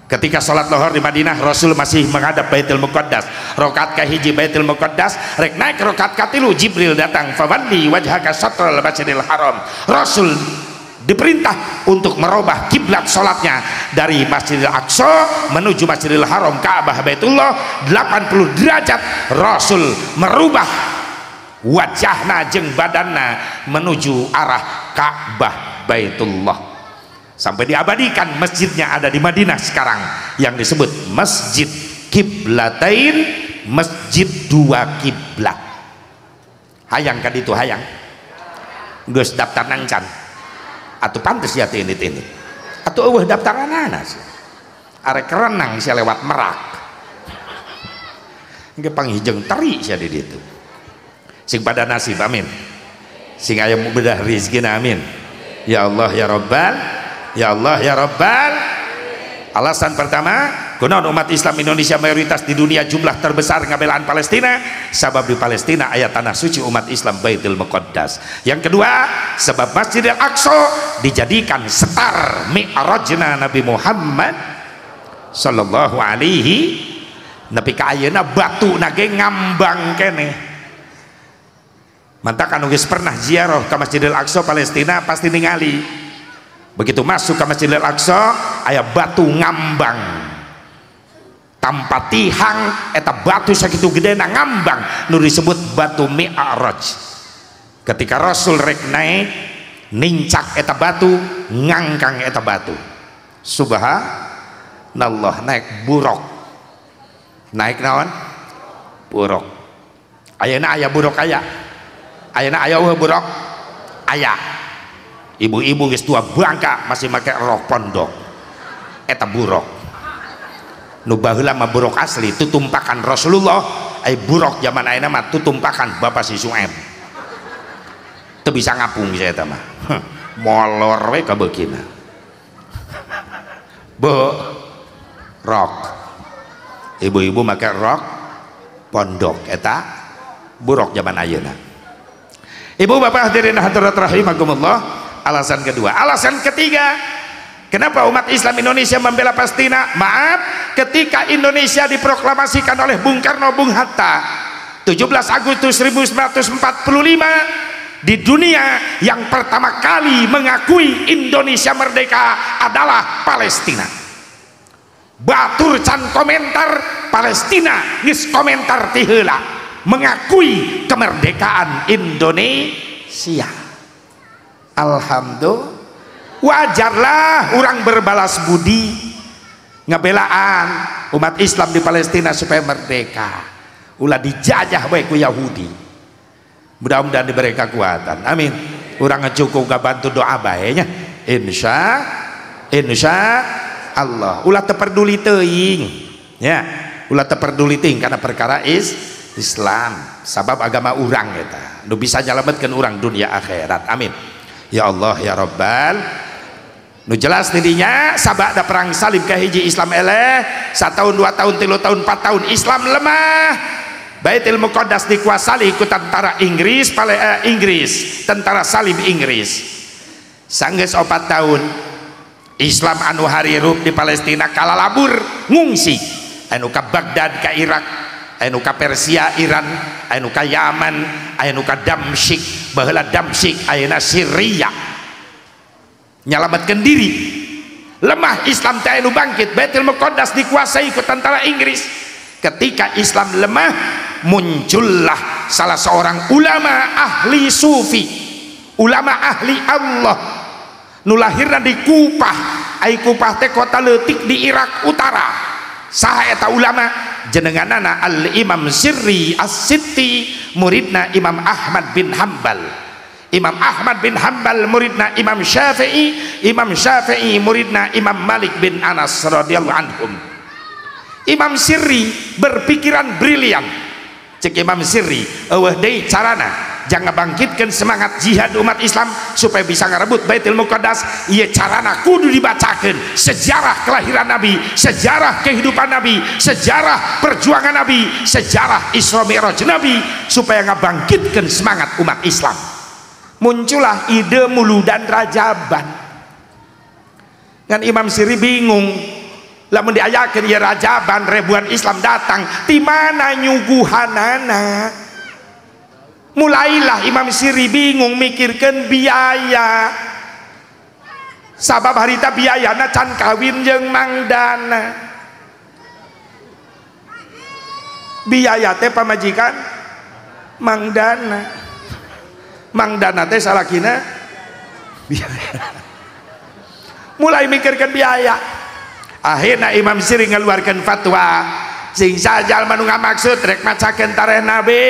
Ketika sholat lohor di Madinah, Rasul masih menghadap Baitul Muqaddas. Rakaat kahiji Baitul Muqaddas, rek naik rakaat katilu Jibril datang, fawalli wajhaka syatral masjidil haram. Rasul diperintah untuk merubah kiblat sholatnya dari Masjidil Aqsa menuju Masjidil Haram Ka'bah Baitullah 80 derajat. Rasul merubah wajahna jeung badanna menuju arah Ka'bah Baitullah sampai diabadikan masjidnya ada di Madinah sekarang yang disebut Masjid Kiblatain, masjid dua kiblat. Hayang kan itu hayang geus daftar nangcan atuh pantes ya ini atuh eueuh daftaranana sih arek renang sia lewat Merak engke panghijeng teri sia di ditu sing pada nasib. Amin. Sing aya bedah rezekina. Amin. Ya Allah ya Rabbal, ya Allah ya Rabbal. Alasan pertama, kunaon umat Islam Indonesia mayoritas di dunia jumlah terbesar ngabelaan Palestina, sebab di Palestina aya tanah suci umat Islam Baitul Muqaddas. Yang kedua, sebab Masjidil Aqsa dijadikan setar mi'rajna Nabi Muhammad sallallahu alaihi nepi ka ayeuna batuna ge ngambang keneh. Mantak anu geus pernah ziarah ke Masjidil Aqsa Palestina pasti ningali begitu masuk ke Masjidil Aqsa aya batu ngambang tanpa tihang eta batu sakitu gedena ngambang nu disebut batu Mi'raj. Ketika Rasul rek naik nincak eta batu ngangkang eta batu subhanallah naik buruk naik naon buruk ayeuna aya buruk aya ayeuna aya buruk aya ibu-ibu geus tua bangka masih make rok pondok eta buruk nu baheula mah buruk asli tutumpakan Rasulullah ai buruk zaman ayeuna mah tutumpakan Bapak si Suem teu bisa ngapung saya eta mah molor we kabeukina rok ibu-ibu make rok pondok eta buruk zaman ayeuna. Ibu bapak hadirin hadirat rahimakumullah. Alasan kedua. Alasan ketiga, kenapa umat Islam Indonesia membela Palestina? Maaf, ketika Indonesia diproklamasikan oleh Bung Karno Bung Hatta 17 Agustus 1945, di dunia yang pertama kali mengakui Indonesia merdeka adalah Palestina. Batur can komentar Palestina geus komentar ti heula mengakui kemerdekaan Indonesia. Alhamdulillah, wajarlah orang berbalas budi ngabelaan umat Islam di Palestina supaya merdeka. Ulah dijajah bae ku Yahudi. Mudah-mudahan diberi kekuatan. Amin. Urang cukup ngabantu doa bae nya. Insya Allah. Ulah teu peduli teuing. Ya, ulah teu peduli teuing karena perkara Islam sabab agama urang eta nu bisa nyalametkeun urang dunia akhirat. Amin ya Allah ya Rabbal. Nu jelas tidinya sabada perang salib kahiji Islam eleh 1 tahun 2 tahun 3 tahun 4 tahun Islam lemah. Baitul Muqaddas dikuasai ku tentara Inggris tentara salib Inggris sanggeus 4 tahun Islam anu harirup di Palestina kalalabur ngungsi anu ka Baghdad ka Irak, anu ka Persia Iran, anu ka Yaman, anu ka Damsyik, baheula Damsyik ayeuna Syria, nyalametkeun diri. Lemah Islam teh anu bangkit, Baitul Muqaddas dikuasai ku tentara Inggris. Ketika Islam lemah, muncullah salah seorang ulama ahli sufi, ulama ahli Allah, nu lahirna di Kupah. Ai Kupah teh kota leutik di Irak Utara. Saha eta ulama? Jenenganana Al-Imam Sirri As-Sitti, muridna Imam Ahmad bin Hambal. Imam Ahmad bin Hambal muridna Imam Syafi'i, Imam Syafi'i muridna Imam Malik bin Anas radhiyallahu anhum. Imam Sirri berpikiran brilian. Cek Imam Sirri, eueuh deui carana jangan bangkitkan semangat jihad umat Islam supaya bisa ngarebut Baitul Muqaddas. Ieu carana kudu dibacakeun sejarah kelahiran Nabi, sejarah kehidupan Nabi, sejarah perjuangan Nabi, sejarah Isra Mi'raj Nabi, supaya ngabangkitkeun semangat umat Islam. Muncullah ide muludan rajaban. Kan Imam Sirri bingung, lamun diayakeun ieu rajaban ribuan Islam datang, di mana nyuguhanana? Mulailah Imam Sirri bingung mikirkeun biaya. Sabab harita biayana can kawin jeung mangdana. Biaya teh pamajikan mangdana. Mangdana teh salakina biaya. Mulai mikirkan biaya. Akhirna Imam Sirri ngeluarkan fatwa, sing sajal manu ngamaksud rek macakeun tarikh Nabi,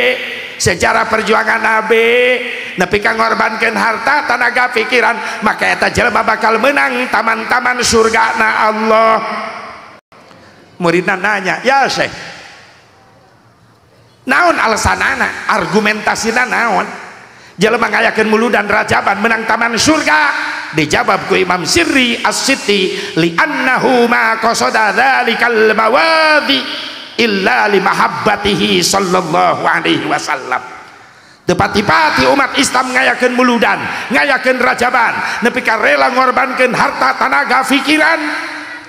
sejarah perjuangan Nabi, nepi ka ngorbankeun harta, tenaga, pikiran, maka eta jelema bakal menang taman-taman surgana Allah. Muridna nanya, "Ya Syekh, naon alasanana, argumentasina naon? Jelema ngayakeun muludan rajaban menang taman surga?" Dijawab ku Imam Sirri As-Sitti, "Li'annahu ma qasada dzalikal mawadi illa li mahabbatihi sallallahu alaihi wasallam." Tepati-pati umat Islam ngayakeun muludan, ngayakeun rajaban, nepi ka rela ngorbankeun harta, tenaga, pikiran,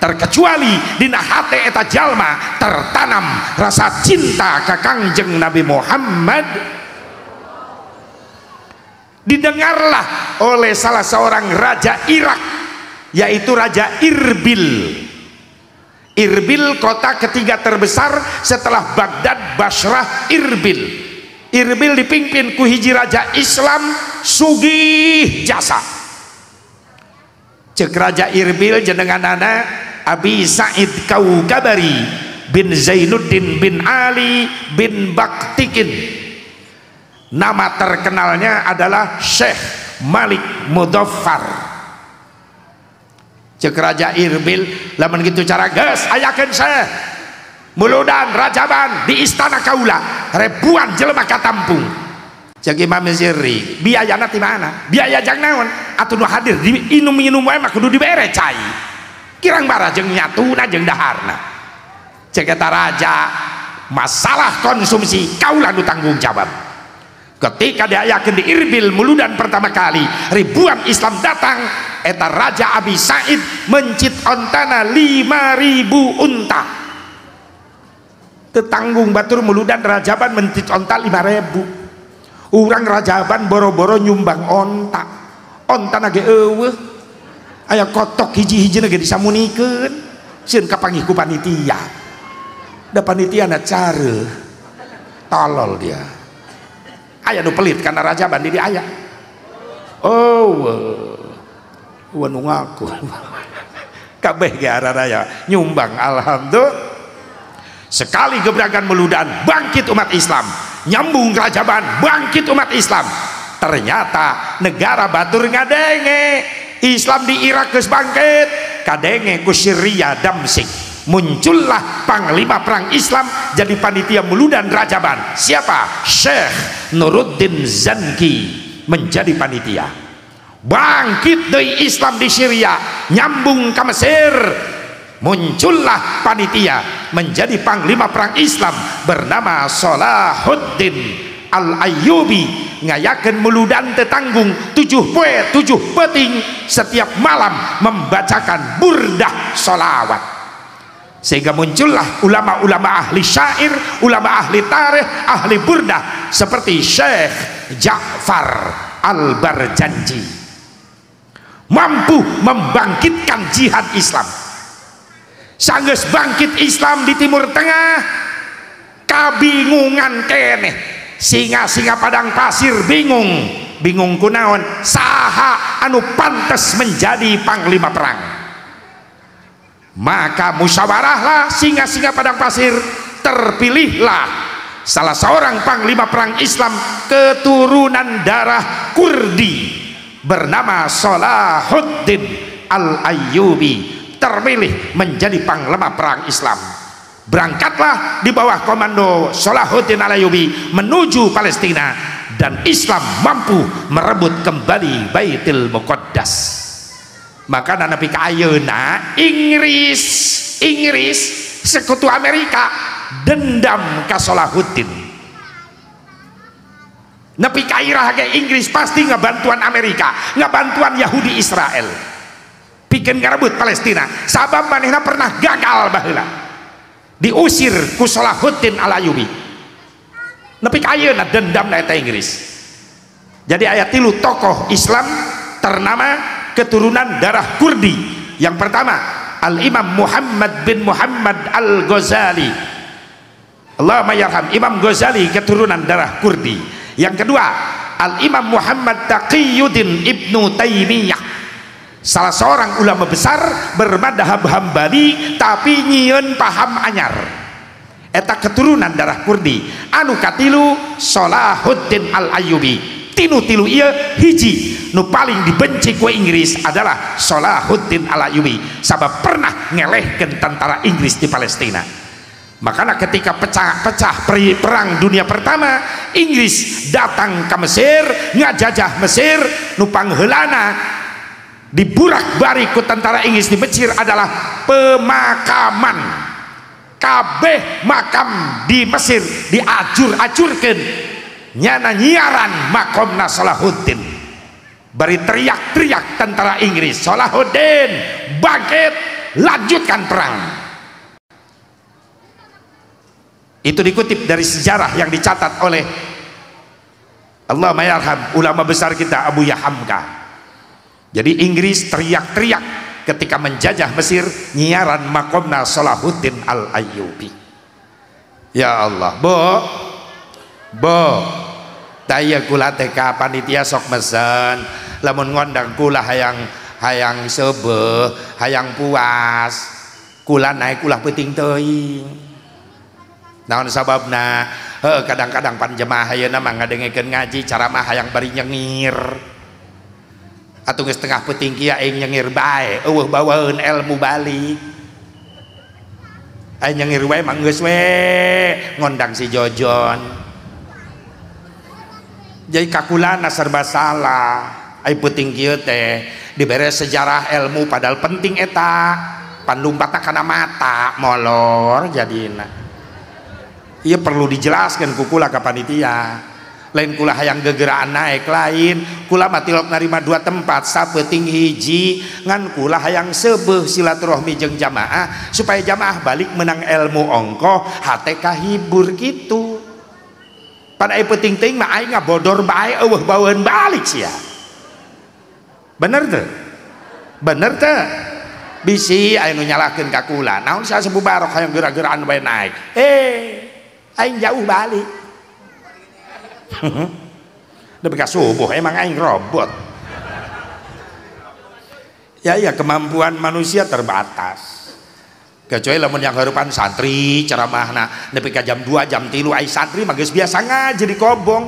terkecuali dina hate eta jalma tertanam rasa cinta ka Kangjeng Nabi Muhammad. Didengarlah oleh salah seorang raja Irak, yaitu Raja Irbil. Irbil kota ketiga terbesar setelah Baghdad, Basrah, Irbil. Irbil dipimpin ku hiji raja Islam sugih jasa. Cek Raja Irbil jenenganana Abi Sa'id Kaukabari bin Zainuddin bin Ali bin Baktikin. Nama terkenalnya adalah Syekh Malik Mudhaffar. Cek Raja Irbil, lamun gitu cara geus ayakeun Syekh muludan rajaban di istana kaula, ribuan jelema katampung. Cek Imam Sirri, biayana ti mana? Biaya jang naon? Atuh nu hadir di inum-inum wae mah kudu dibere cai. Kirang bara jeung nyatuna jeung daharna. Cek eta raja, masalah konsumsi kaula nu tanggung jawab. Ketika diayakeun di Irbil muludan pertama kali, ribuan Islam datang, eta Raja Abi Sa'id mencit ontana 5.000 unta. Tetanggung batur muludan rajaban mencit onta 5.000. Urang rajaban boro-boro nyumbang onta. Ontana ge eueuh. Aya kotok hiji-hijina ge disamunikeun. Sieun kapanggih ku panitia. Da panitiana careuh. Tolol dia. Aya nu pelit karena rajaban di aya. Oh, nu ngaku. Kabeh ge araraya nyumbang, alhamdulillah. Sekali gebrakan meludan, bangkit umat Islam. Nyambung rajaban, bangkit umat Islam. Ternyata negara batur ngadenge. Islam di Irak geus bangkit, kadenge ku Syria Damsyik. Muncullah panglima perang Islam jadi panitia muludan rajaban. Siapa? Syekh Nuruddin Zanki menjadi panitia. Bangkit dari Islam di Syria, nyambung ke Mesir. Muncullah panitia menjadi panglima perang Islam bernama Salahuddin Al-Ayyubi ngayakeun muludan tetanggung 7 poe 7 peting setiap malam membacakan burdah sholawat, sehingga muncullah ulama-ulama ahli syair, ulama ahli tarikh, ahli burdah seperti Syekh Ja'far Al-Barjanji, mampu membangkitkan jihad Islam. Sanggeus bangkit Islam di Timur Tengah, kabingungan keneh, singa-singa padang pasir bingung kunaon saha anu pantes menjadi panglima perang. Maka musyawarahlah singa-singa padang pasir, terpilihlah salah seorang panglima perang Islam keturunan darah Kurdi bernama Salahuddin Al-Ayyubi, terpilih menjadi panglima perang Islam. Berangkatlah di bawah komando Salahuddin Al-Ayyubi menuju Palestina, dan Islam mampu merebut kembali Baitul Muqaddas. Maka napi ka ayeuna Inggris sekutu Amerika dendam ka Salahuddin. Napi ka irah ge Inggris pasti ngabantuan Amerika, ngabantuan Yahudi Israel pikeun ngarebut Palestina, sabab manehna pernah gagal baheula diusir ku Salahuddin Al-Ayyubi. Nepi ka ayeuna dendamna eta Inggris. Jadi aya 3 tokoh Islam ternama keturunan darah Kurdi. Yang pertama Al-Imam Muhammad bin Muhammad Al-Ghazali, Allahumma yarham, Imam Ghazali keturunan darah Kurdi. Yang kedua Al-Imam Muhammad Taqiyuddin Ibnu Taimiyah, salah seorang ulama besar bermadhab Hambali tapi nyieun paham anyar, eta keturunan darah Kurdi. Anu katilu Salahuddin Al-Ayyubi. Tilu ieu hiji nu paling dibenci ku Inggris adalah Salahuddin Al-Ayyubi, sabab pernah ngelehkeun tentara Inggris di Palestina. Makanya ketika pecah perang dunia pertama, Inggris datang ke Mesir, ngajajah Mesir, nu pangheulana diburak-bari ku tentara Inggris di Mesir adalah pemakaman. Kabeh makam di Mesir diacur-acurkeun, nyana nyiaran makomna Salahuddin. Bari teriak-teriak tentara Inggris, Salahuddin bangkit, lanjutkan perang. Itu dikutip dari sejarah yang dicatat oleh Allahumma yarham ulama besar kita Abu Yahamka. Jadi Inggris teriak-teriak ketika menjajah Mesir, nyiaran makomna Salahuddin Al-Ayyubi. Ya Allah, Bo daya kula teh ka panitia sok mesen lamun ngondang kula hayang seubeuh, hayang puas, kula naik kula peuting teuing. Naon sababna? Kadang-kadang panjemaah ayeuna mah ngadengekeun ngaji ceramah hayang bari nyengir. Atuh geus tengah peuting kieu aing nyengir bae, eueuh bawaeun ilmu balik. Aing nyengir wae mah geus we ngondang si Jojon. Jadi kakulana serba salah. Ai peuting kieu teh dibere sejarah ilmu padahal penting eta. Panlumpatna kana mata molor jadina. Ieu perlu dijelaskeun ku kula ka panitia. Lain kula hayang gegeraan naik, lain kula mah tilok narima 2 tempat sapeuting hiji ngan kula hayang seubeuh silaturahmi jeung jamaah supaya jamaah balik menang ilmu ongkoh hate kahibur kitu. Pada ai peuting teuing mah aing ngabodor bae eueuh baweun balik sia. Bener teu? Bener teu? Bisi aya nu nyalahkeun ka kula. Naon sia sebubarok hayang geura-geuraan bae naik. Aing jauh balik. Udah bekas subuh emang aing robot. Ya kemampuan manusia terbatas. Kecuali lamun yang harapan santri ceramahna nepi ka jam 2 jam 3 ai santri mah geus biasa ngaji di kobong.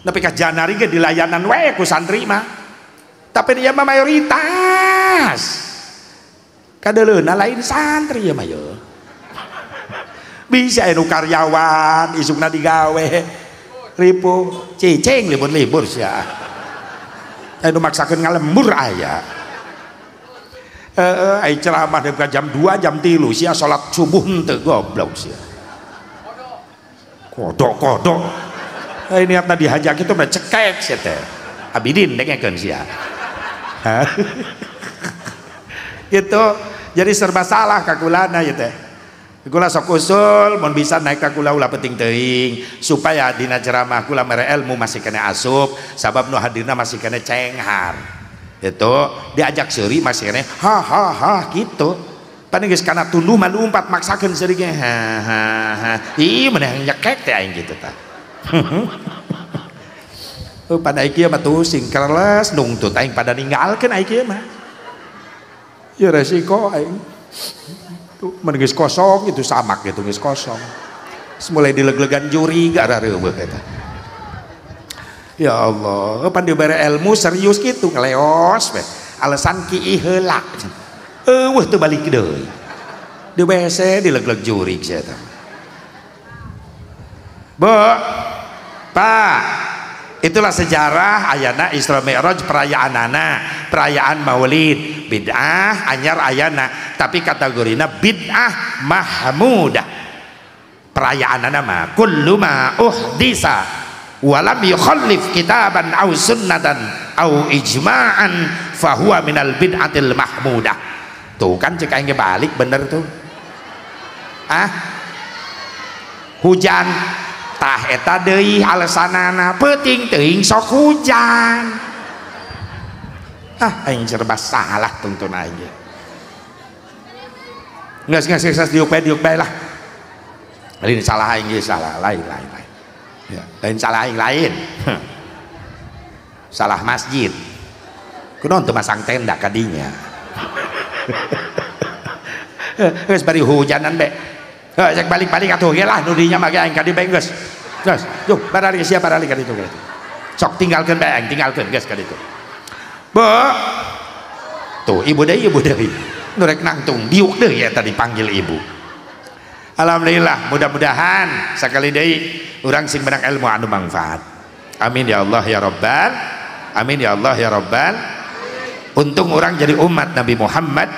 Nepi ka janari ge dilayanan wae ku santri mah. Tapi dia mah mayoritas. Kadeleuna lain santri ya mah ya. Bisa anu karyawan isukna digawe ribu cicing libur-libur sia. Anu maksakeun ngalembur aya. Ai ceramah dari jam 2 jam 3 sia salat subuh henteu goblok sia. Kodok niatna dihajak itu mah cekek sia teh abidin dengekeun sia gitu. Jadi serba salah ka kulana ieu teh. Kula sok usul mun bisa naik ka kula ulah penting teuing supaya dina ceramah kula mere ilmu masih kena asup sabab nu hadirna masih kena cenghar. Itu diajak seuri masih kena ha ha ha gitu. Pan geus kana tunduh mah lumpat maksakeun seuri ge ha ha ha. Ih meneh nyekek teh aing gitu tah. Pada ieu mah tuh sing keles nungtut aing pada ninggalkeun aing ieu mah. Ya resiko aing. Tuh mun geus kosong itu samak gitu geus kosong. Mulai dileg-legan juri gara reueuh eta. Ya Allah, pan dibere ilmu serius gitu ngeleos we. Alasan ki heula. Eueuh teu balik deui. Di WC dileg-leg juri eta. Bu, Pak, itulah sejarah ayana Isra Mi'raj perayaan Maulid. Bid'ah anyar ayana tapi kategorina bid'ah mahmudah. Perayaanana mah kullu ma uhdisa walam yukhallif kitaban aw sunnatan aw ijma'an fahuwa minal bid'atil mahmudah. Tuh kan cek aing balik bener tuh. Hujan tah eta deui alesanana peuting teuing sok hujan. Aing serba salah tuntun aja. Nges diuk bae lah. Lain salah aing ge salah lain. Ya, lain salah aing lain. Salah masjid. Kunaon teu masang tenda ka dinya. Geus bari hujanan be. Cek balik-balik atuh ge lah nu dinya mah ge aing ka di bae geus. Geus, yuk barari sia barari ka ditu ge. Sok tinggalkeun bae aing tinggalkeun geus ka ditu. Bu, tuh ibu deui nu rek nangtung diuk deui eta dipanggil ibu. Alhamdulillah, mudah-mudahan sakali deui urang sing menang ilmu anu manfaat. Amin ya Allah ya Rabbal. Amin ya Allah ya Rabbal. Untung orang jadi umat Nabi Muhammad.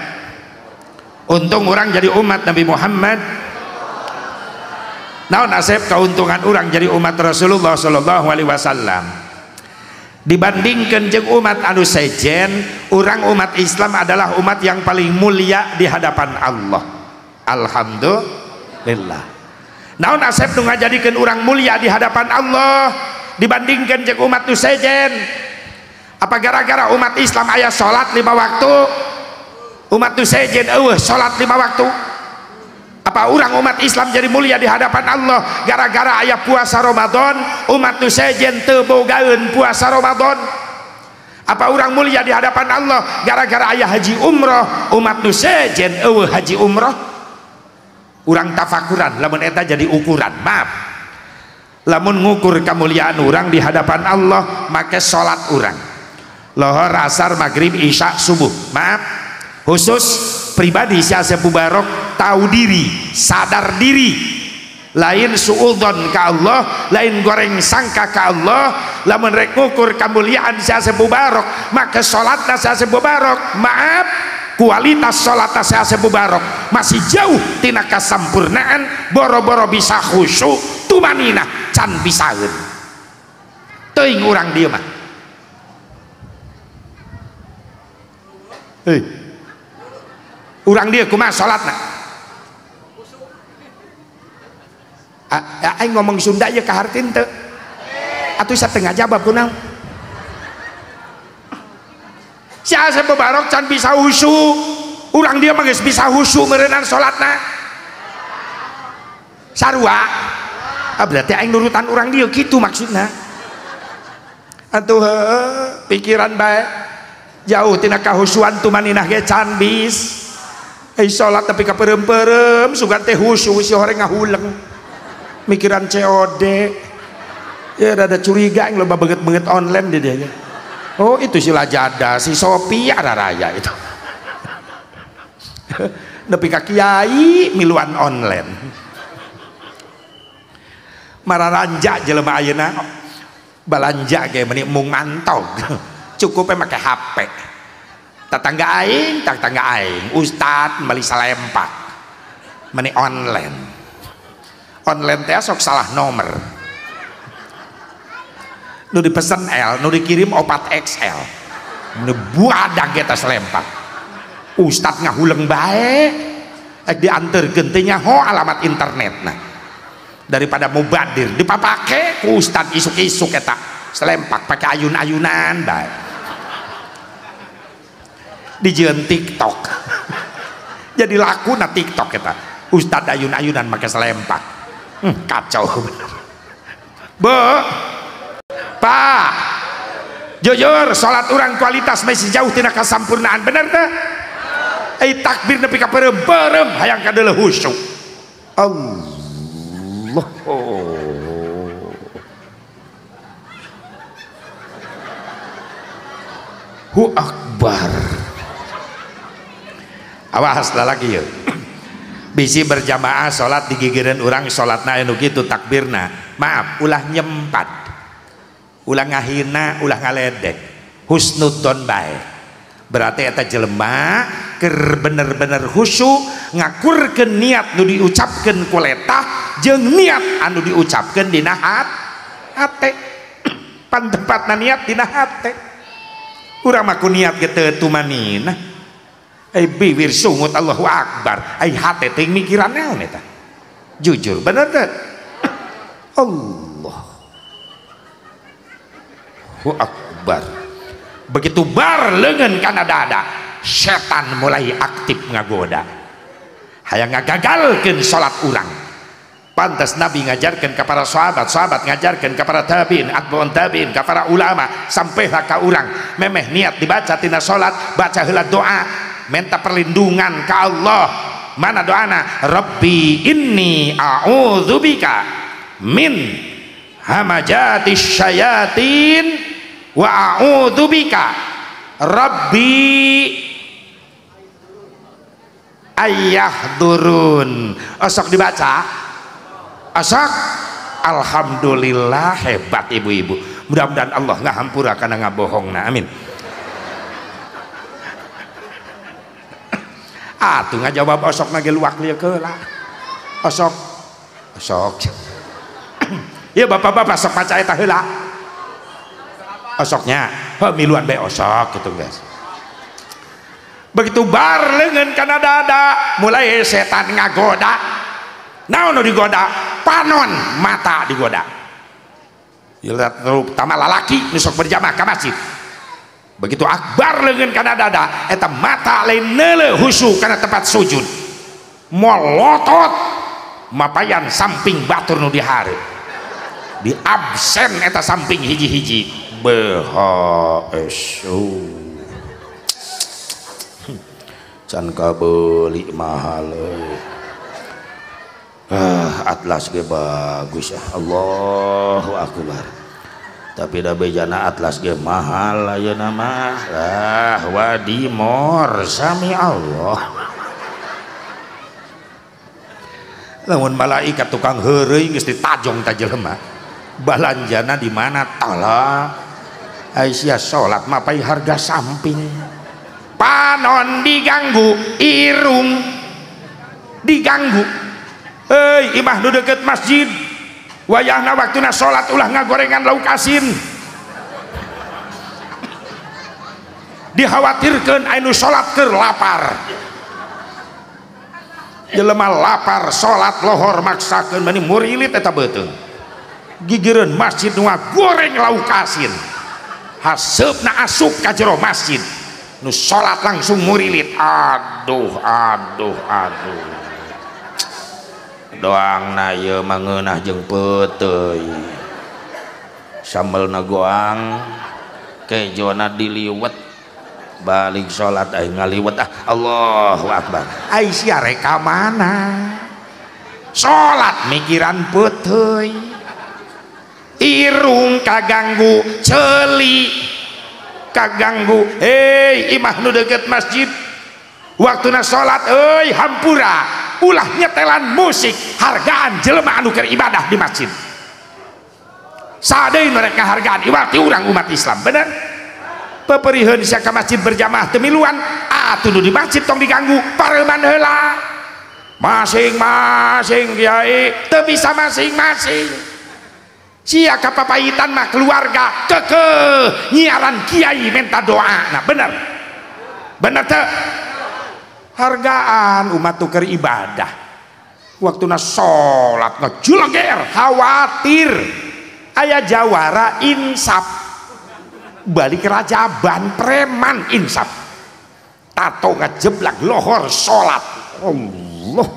Untung orang jadi umat Nabi Muhammad. Naon asep keuntungan orang jadi umat Rasulullah sallallahu alaihi wasallam. Dibandingkan jeung umat anu sejen, orang umat Islam adalah umat yang paling mulia di hadapan Allah. Alhamdulillah. Naon asep nu ngajadikeun urang mulia di hadapan Allah dibandingkan jeung umat nu sejen? Apa gara-gara umat Islam aya salat 5 waktu? Umat nu sejen eueuh salat 5 waktu? Apa urang umat Islam jadi mulia di hadapan Allah gara-gara aya puasa Ramadan? Umat nu sejen teu bogaeun puasa Ramadan. Apa urang mulia di hadapan Allah gara-gara aya haji umroh? Umat nu sejen eueuh haji umroh. Urang tafakuran lamun eta jadi ukuran. Maaf, lamun ngukur kemuliaan urang di hadapan Allah make salat urang lohor, asar, maghrib, isya, subuh. Maaf, khusus pribadi Syekh Asep Mubarok tahu diri, sadar diri, lain suudzon ka Allah, lain goreng sangka ka Allah. Lamun rek ngukur kemuliaan Syekh Asep Mubarok maka salatna Syekh Asep Mubarok, maaf, kualitas salat Syekh Asep Mubarok masih jauh tina kasampurnaan. Boro-boro bisa khusyuk tumaninah can bisaeun teuing urang dieu mah. Urang dia kumaha salatna? Aing ngomong Sunda ya kahartin teu? Atuh satengah jawab kunaon? Syekh Asep Mubarok can bisa husu. Urang dia mah geus bisa husu meureunana salatna. Sarua. Berarti aing nurutan urang dia kitu maksudna. Atuh pikiran bae. Jauh tina kahusuan tumaninah ge can bis. Salat tapi kaperem-perem sugan teh husu si horeng ngahuleng. Mikiran COD. Ya rada curiga yang loba banget online di dia. Oh itu si Lajada, si Sopi ada raya itu. Nepi ka kiai miluan online. Mararanja jelema ayeuna balanja ge meuni mung mantau. Cukup make HP. Tetangga aing ustad beli salempak meni online teh sok salah nomor nu dipesen L nu dikirim 4XL nu buadag eta selempat ustad ngahuleng bae ek dianterkeun teh nyaho alamat internetna daripada mubadir dipapake ku ustad isuk-isuk eta selempak pakai ayun-ayunan bae dijieun TikTok jadi laku na TikTok eta ustad ayun-ayunan make selempak kacau bener be pak jujur salat urang kualitas masih jauh tina kasampurnaan bener teh takbir nepi ka perem hayang kadeuleuh khusyuk Allah Hu akbar awas lalaki ya bisi berjamaah salat digigireun urang salatna anu kitu takbirna maaf ulah nyempat ulah ngahina ulah ngaledek husnudzon bae berarti eta jelema keur bener-bener khusyuk ngakurkeun niat nu diucapkeun ku letah jeung niat anu diucapkeun dina hate pan tempatna niat dina hate urang mah ku niat ge teu tumanina bibir sungut Allahu akbar ai hate teh mikiran naon eta jujur bener teh Allahu akbar begitu bar leungeun kana dada setan mulai aktif ngagoda hayang ngagagalkeun salat urang pantas Nabi ngajarkeun ka para sahabat ngajarkeun ka para tabiin atbaun tabiin ka para ulama sampailah ka urang memeh niat dibaca tina salat baca heula doa minta perlindungan ka Allah mana doana Rabbi inni a'udzubika min hamajatis syayatin wa a'udzubika Rabbi ayyahdurun osok dibaca osok alhamdulillah hebat ibu-ibu mudah-mudahan Allah ngahampura kana ngabohongna amin atuh ngajawab osok nage luak lieu keula osok ya bapak-bapak sok maca eta heula osoknya miluan bae osok gitu guys begitu bar leungeun kana dada mulai setan ngagoda naon nu digoda panon mata digoda terutama lalaki nu sok berjamaah ka masjid begitu akbar leungeun kana dada eta mata lain neuleuh khusyuk kana tempat sujud molotot mapayan samping batur nu dihareup di absen eta samping hiji-hiji BHSU can kabeuli mahal atlas ge bagus ya Allahu akbar tapi da bejana atlas ge mahal ayeuna mah wadimor sami Allah lamun malaikat tukang heureuy geus ditajong ta jelema balanjana di mana tala Aisyah sholat mapai harga samping panon diganggu irung diganggu imah nu deket masjid wayahna waktuna sholat ulah ngagorengan lauk asin dikhawatirkeun anu sholat keur lapar jelema lapar sholat lohor maksakeun mani murilit eta beuteung gigireun masjid nu goreng lauk asin haseupna asup ka jero masjid nu salat langsung murilit aduh doangna ieu mah ngeunah jeung peuteuy sambelna goang kejona diliwet balik salat ai ngaliwet Allahu akbar Aisyah reka mana salat mikiran peuteuy irung kaganggu ceuli kaganggu imah nu deket masjid waktuna salat hampura ulah nyetelan musik hargaan jelema anu keur ibadah di masjid sadeui mereka hargaan iwati urang umat Islam bener peperiheun sia ka masjid berjamaah teu miluan atuh nu di masjid tong diganggu pareuman heula masing-masing kiai teu bisa masing-masing sia kapapayitan mah keluarga keke nyiaran kiai minta doa. Nah bener teh hargaan umat tuker ibadah waktu sholat ngejulger khawatir aya jawara insaf balik kerajaban preman insaf tato ngejeblak lohor sholat Allah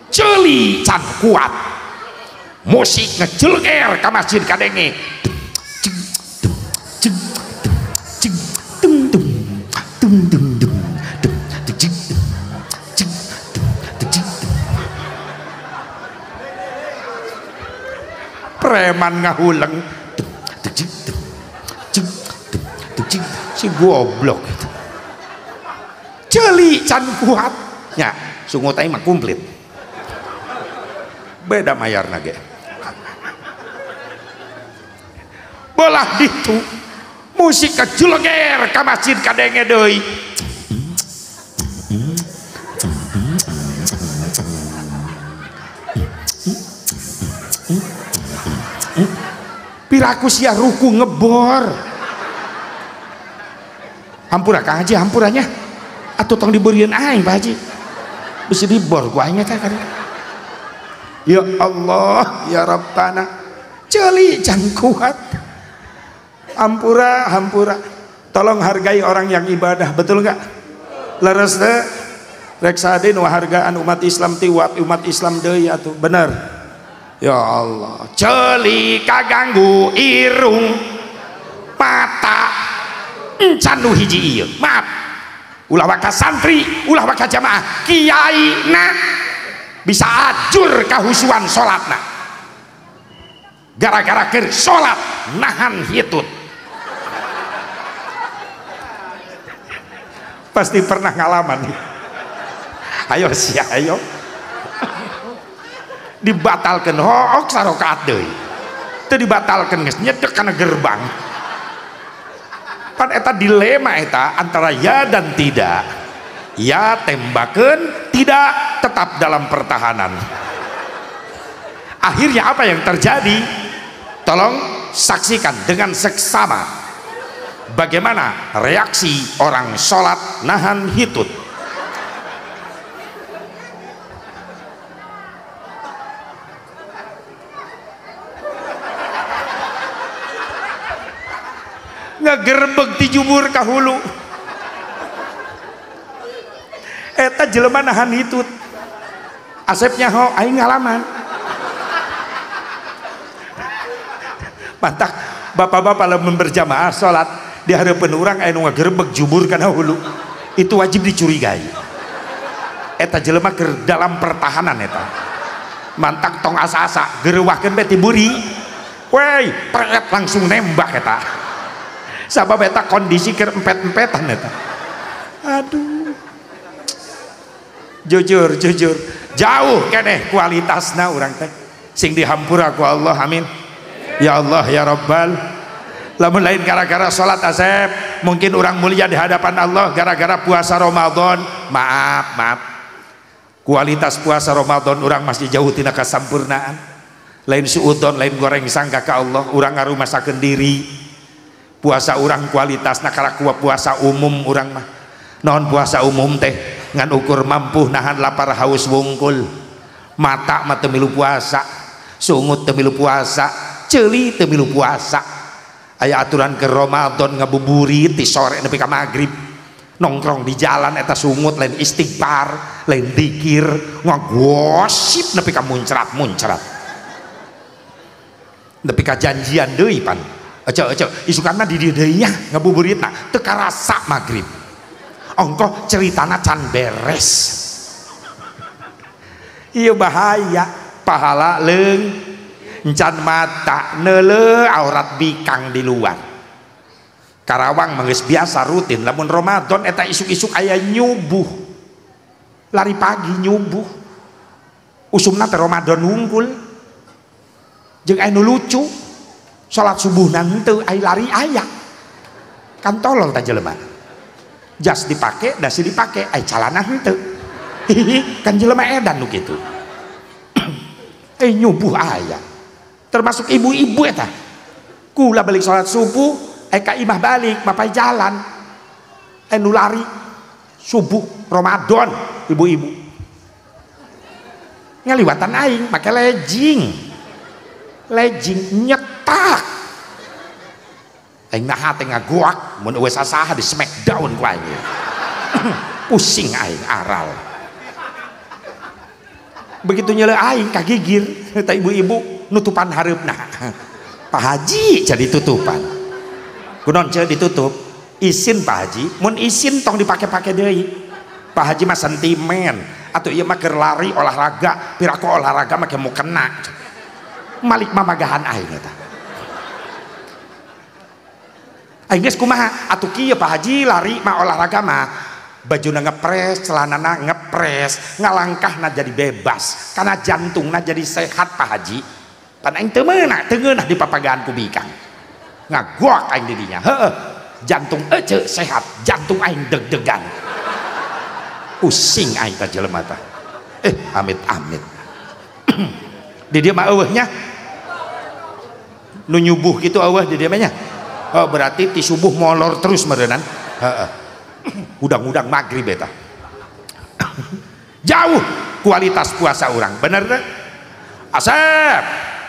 celi can kuat musik ngejulger ke masjid kadenge preman ngahuleng si goblok celi can kuat nya sungut aing mah komplit beda mayarna ge bolah ditu musik kejulger ka masjid kadenge deui piraku sia ruku ngebor hampura Kang Haji hampurannya atuh tong dibeureun aing Pak Haji bisi dibor ku aing teh kan ya Allah ya Rabbana ceuli can kuat hampura tolong hargai orang yang ibadah betul enggak leres teh rek sade nu hargaan umat Islam ti umat Islam deui atuh bener ya Allah ceuli kaganggu irung mata encan nu hiji ieu maaf ulah waka santri ulah waka jamaah kiai na bisa ajur kahusuan salatna gara-gara keur salat nahan hitut pasti pernah ngalaman ayo sia ayo dibatalkan hook sarokaat deui teu dibatalkan geus nyedek kana gerbang pan eta dilema eta antara ya dan tidak ya tembakeun tidak tetap dalam pertahanan akhirnya apa yang terjadi tolong saksikan dengan seksama bagaimana reaksi orang sholat nahan hitut ngegerbeg di jumur kahulu eta jelema nahan hitut asepnya ho aing ngalaman mantak bapak-bapak lamun berjamaah salat di hareupeun urang aya nu ngagerbeg jumur kana hulu itu wajib dicurigai eta jelema keur dalam pertahanan eta mantak tong asa-asa gereuwahkeun beti buri wey pret langsung nembak eta sabab eta kondisi keur empet-empetan eta aduh jujur jauh keneh kualitasna urang teh sing dihampura ku Allah amin ya Allah ya Rabbal lamun lain gara-gara salat asep mungkin orang mulia di hadapan Allah gara-gara puasa Ramadan maaf kualitas puasa Ramadan orang masih jauh tina kasampurnaan lain suudon lain goreng sangka ka Allah orang ngarumasakeun diri puasa orang kualitas nakala puasa umum orang mah non puasa umum teh ngan ukur mampu nahan lapar haus wungkul mata mah teu milu puasa sungut teu milu puasa ceuli teu milu puasa aya aturan ke Ramadan ngabuburit ti sore nepi ka magrib nongkrong di jalan eta sungut lain istighfar lain zikir ngagosip nepi ka muncrat nepi ka janjian deui pan isukanna di dieu deui nya ngabuburitna teu karasa magrib ongkoh ceritana can beres ieu bahaya pahala leung encan mata neuleuh aurat bikang di luar Karawang manggeus biasa rutin lamun Ramadan eta isuk-isuk aya nyubuh lari pagi nyubuh usumna teh Ramadan wungkul jeung aya nu lucu salat subuhna henteu ai lari aya kan tolol ta jelema jas dipake dasi dipake ai calana henteu kan jelema edan nu kitu nyubuh ayah termasuk ibu-ibu eta kula balik sholat subuh ka imah balik mapai jalan nulari subuh Ramadan ibu-ibu ngaliwatan aing pakai legging nyetak aing naha teh ngagoak mun eueuh sasaha di smackdown ku aing pusing aing aral begitu nyele aing kagigir eta ibu-ibu nutupan hareupna Pak Haji jadi tutupan kunaon ce ditutup isin Pak Haji mun isin tong dipake-pake deui Pak Haji mah sentimen atau ieu mah keur lari olahraga piraku olahraga mah mau kena malik mamagahan aing eta aing geus kumaha atuh kieu Pak Haji lari mah olahraga mah bajuna ngepres celanana ngepres ngalangkahna jadi bebas karena jantungna jadi sehat Pak Haji pan aing teu meunah di papagahan ku bikang ngagoak aing di dinya heueuh jantung ece sehat jantung aing deg-degan pusing aing teh jelema teh amit-amit di dieu mah eueuh nya nu nyubuh kitu eueuh di dieu mah nya oh berarti ti subuh molor terus meureunan heeh udang-udang maghrib eta jauh kualitas puasa urang bener teh asep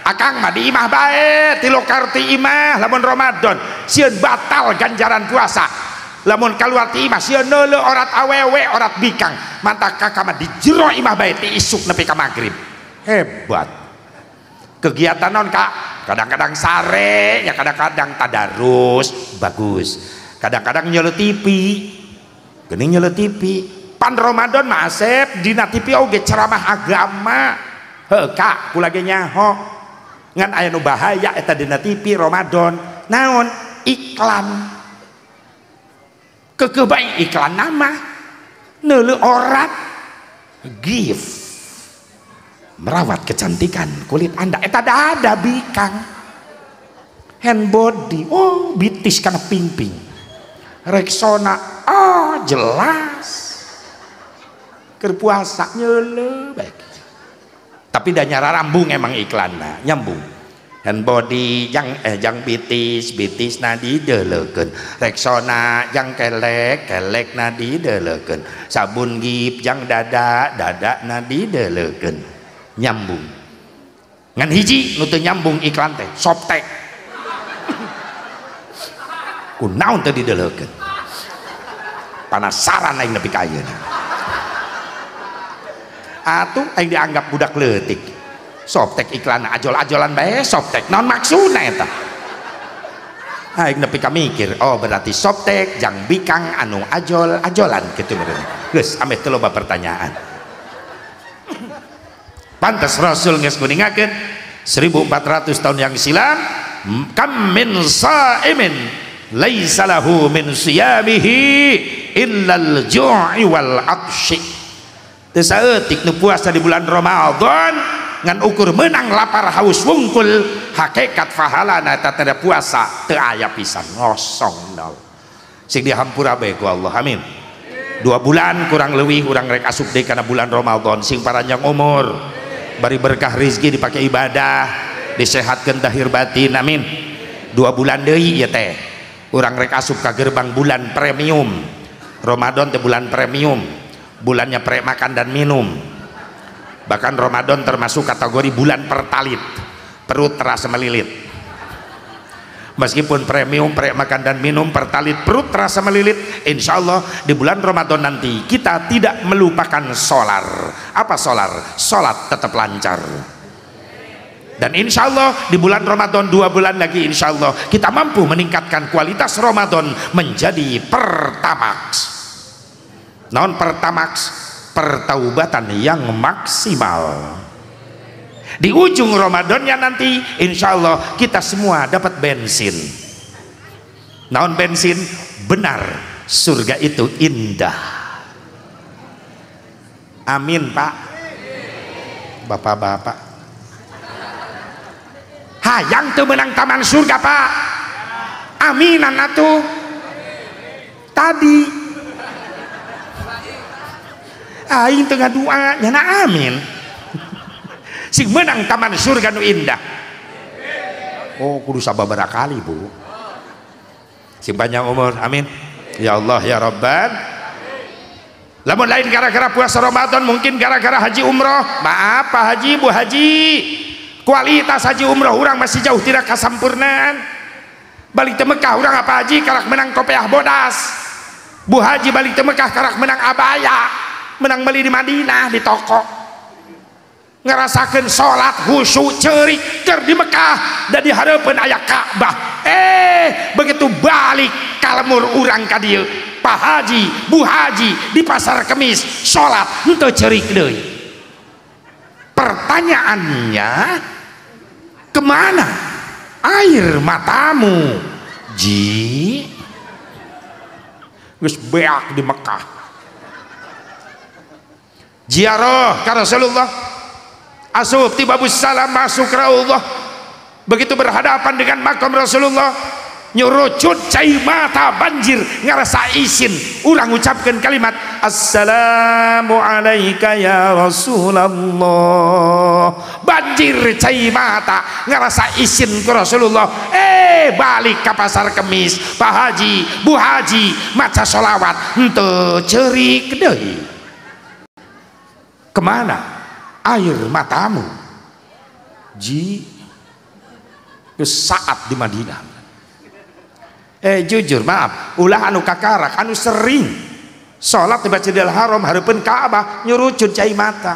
akang mah di imah bae ti lokarti imah lamun Ramadan sieun batal ganjaran puasa lamun kaluar ti imah sieun neuleuh orat awewe orat bikang mantap kakak mah di jero imah bae ti isuk nepi ka maghrib hebat kegiatan non kak kadang-kadang sare ya kadang-kadang tadarus bagus kadang-kadang nyeleu TV geuning nyeleu TV pan Ramadan mah Asep dina TV oge ceramah agama heuh kak kula ge nyaho ngan aya nu bahaya eta dina TV Ramadan naon iklan keukeuh bae iklan nama neuleuh orat gift merawat kecantikan kulit anda eta ada bikang hand body oh bitis kana pingping Rexona oh jelas keur puasa nyeuleuh baik tapi da nyara rambung emang iklanna nyambung hand body jang bitis na dideuleukeun Rexona jang kelek na dideuleukeun sabun gip jang dada na dideuleukeun nyambung ngan hiji nu teu nyambung iklan teh Softtek kunaon teu dideuleukeun panasaran aing nepi ka ayeuna atuh aing dianggap budak leutik Softtek iklan ajol-ajolan bae Softtek naon maksudna eta aing nepi ka mikir oh berarti Softtek jang bikang anu ajol-ajolan kitu meureun geus ame teu loba pertanyaan pantes Rasul geus nguningakeun 1400 tahun yang silam kam min saimin laisa lahu min siyamihi illal ju'i wal atshi teu saeutik nu puasa di bulan Ramadan ngan ukur menang lapar haus wungkul hakikat pahalana eta teh puasa teu aya pisan ngosong nol sing dihampura bae ku Allah amin 2 bulan kurang leuwih urang rek asup deui kana bulan Ramadan sing paranjang umur bari berkah rezeki dipake ibadah disehatkeun dahir batin amin 2 bulan deui ieu teh urang rek asup ka gerbang bulan premium Ramadan teh bulan premium bulannya pre makan dan minum bahkan Ramadan termasuk kategori bulan pertalit perut terasa melilit meskipun premium pre makan dan minum pertalit perut terasa melilit insya Allah di bulan Ramadan nanti kita tidak melupakan solar apa solar sholat tetap lancar dan insya Allah di bulan Ramadan 2 bulan lagi insya Allah kita mampu meningkatkan kualitas Ramadan menjadi pertamax naon pertamax pertaubatan yang maksimal di ujung Ramadannya nanti insya Allah kita semua dapat bensin naon bensin benar surga itu indah amin pak bapak-bapak hayang tuh menang taman surga pak aminan atuh tadi aing tengah doa nyana amin sing menang taman surga nu indah. Oh kudu sababaraha kali Bu, sing panjang umur amin ya Allah ya Rabban. Lamun lain gara-gara puasa Ramadan, mungkin gara-gara haji umroh. Maaf Pak Haji, Bu Haji, kualitas haji umroh orang masih jauh tidak kasampurnaan. Balik ke Mekah orang apa haji karak menang kopiah bodas. Bu Haji balik ke Mekah karak menang abaya, menang beli di Madinah di toko. Ngerasakan sholat khusyuk cerik ker di Mekah dan diharapkan aya Ka'bah. Begitu balik kalemur urang ka dieu Pak Haji, Bu Haji di pasar Kemis sholat henteu cerik deui. Pertanyaannya, kemana air matamu? Ji geus beak di Mekah ziarah ka Rasulullah, asup ti babus salam masuk raudhah, begitu berhadapan dengan makam Rasulullah nyurucut cai mata banjir ngarasa isin urang ucapkan kalimat assalamu alaika ya Rasulullah, banjir cai mata ngarasa isin ke Rasulullah. Balik ke pasar Kemis Pak Haji, Bu Haji maca sholawat henteu cerik deui. Kemana air matamu? Ji saat di Madinah. Jujur maaf, ulah anu kakarak anu sering sholat di Masjidil Haram hareupeun Ka'bah nyurucut cai mata.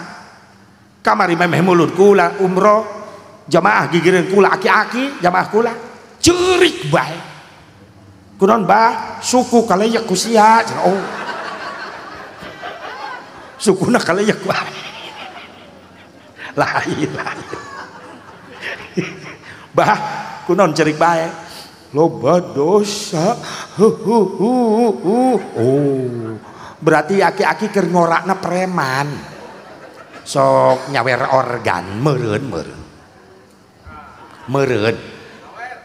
Kamari memeh mulut kula umroh jamaah gigireun kula aki-aki jamaah kula ceurik bae. Kunaon bah suku kaleyak ku sia? Oh. Sukuna kaleyak bae. Lain. Bah kunaon cerik bae? Loba dosa. Oh, berarti aki-aki keur ngorakna preman. Sok nyawer organ meureun.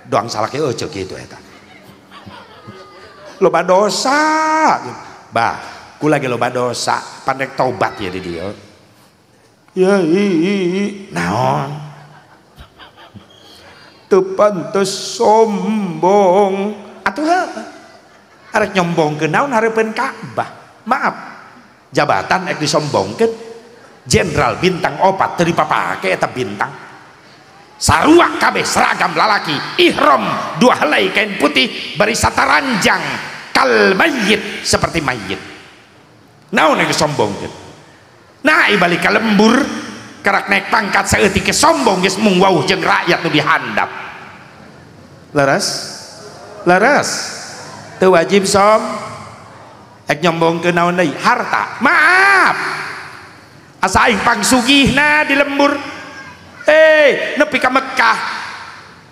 Doang salah ke ceuk kitu eta. Loba dosa. Bah, kula ge loba dosa, pandek taubat ya di dieu. Ya naon? Teu pantes sombong atuh arek nyombongkeun naon hareupeun Ka'bah. Maaf, jabatan ek disombongkeun, jenderal bintang 4 teu dipapake eta bintang. Sarua kabeh seragam lalaki, ihram 2 helai kain putih bari sataranjang kal mayyit seperti mayit. Naon ek disombongkeun? Nah ibalik ka lembur karak naik pangkat saeutik ke sombong geus mung wauh jeung rakyat nu dihandap. Leres teu wajib som ek nyombongkeun naon deui harta. Maaf asa aing pangsugihna di lembur nepi ka Mekah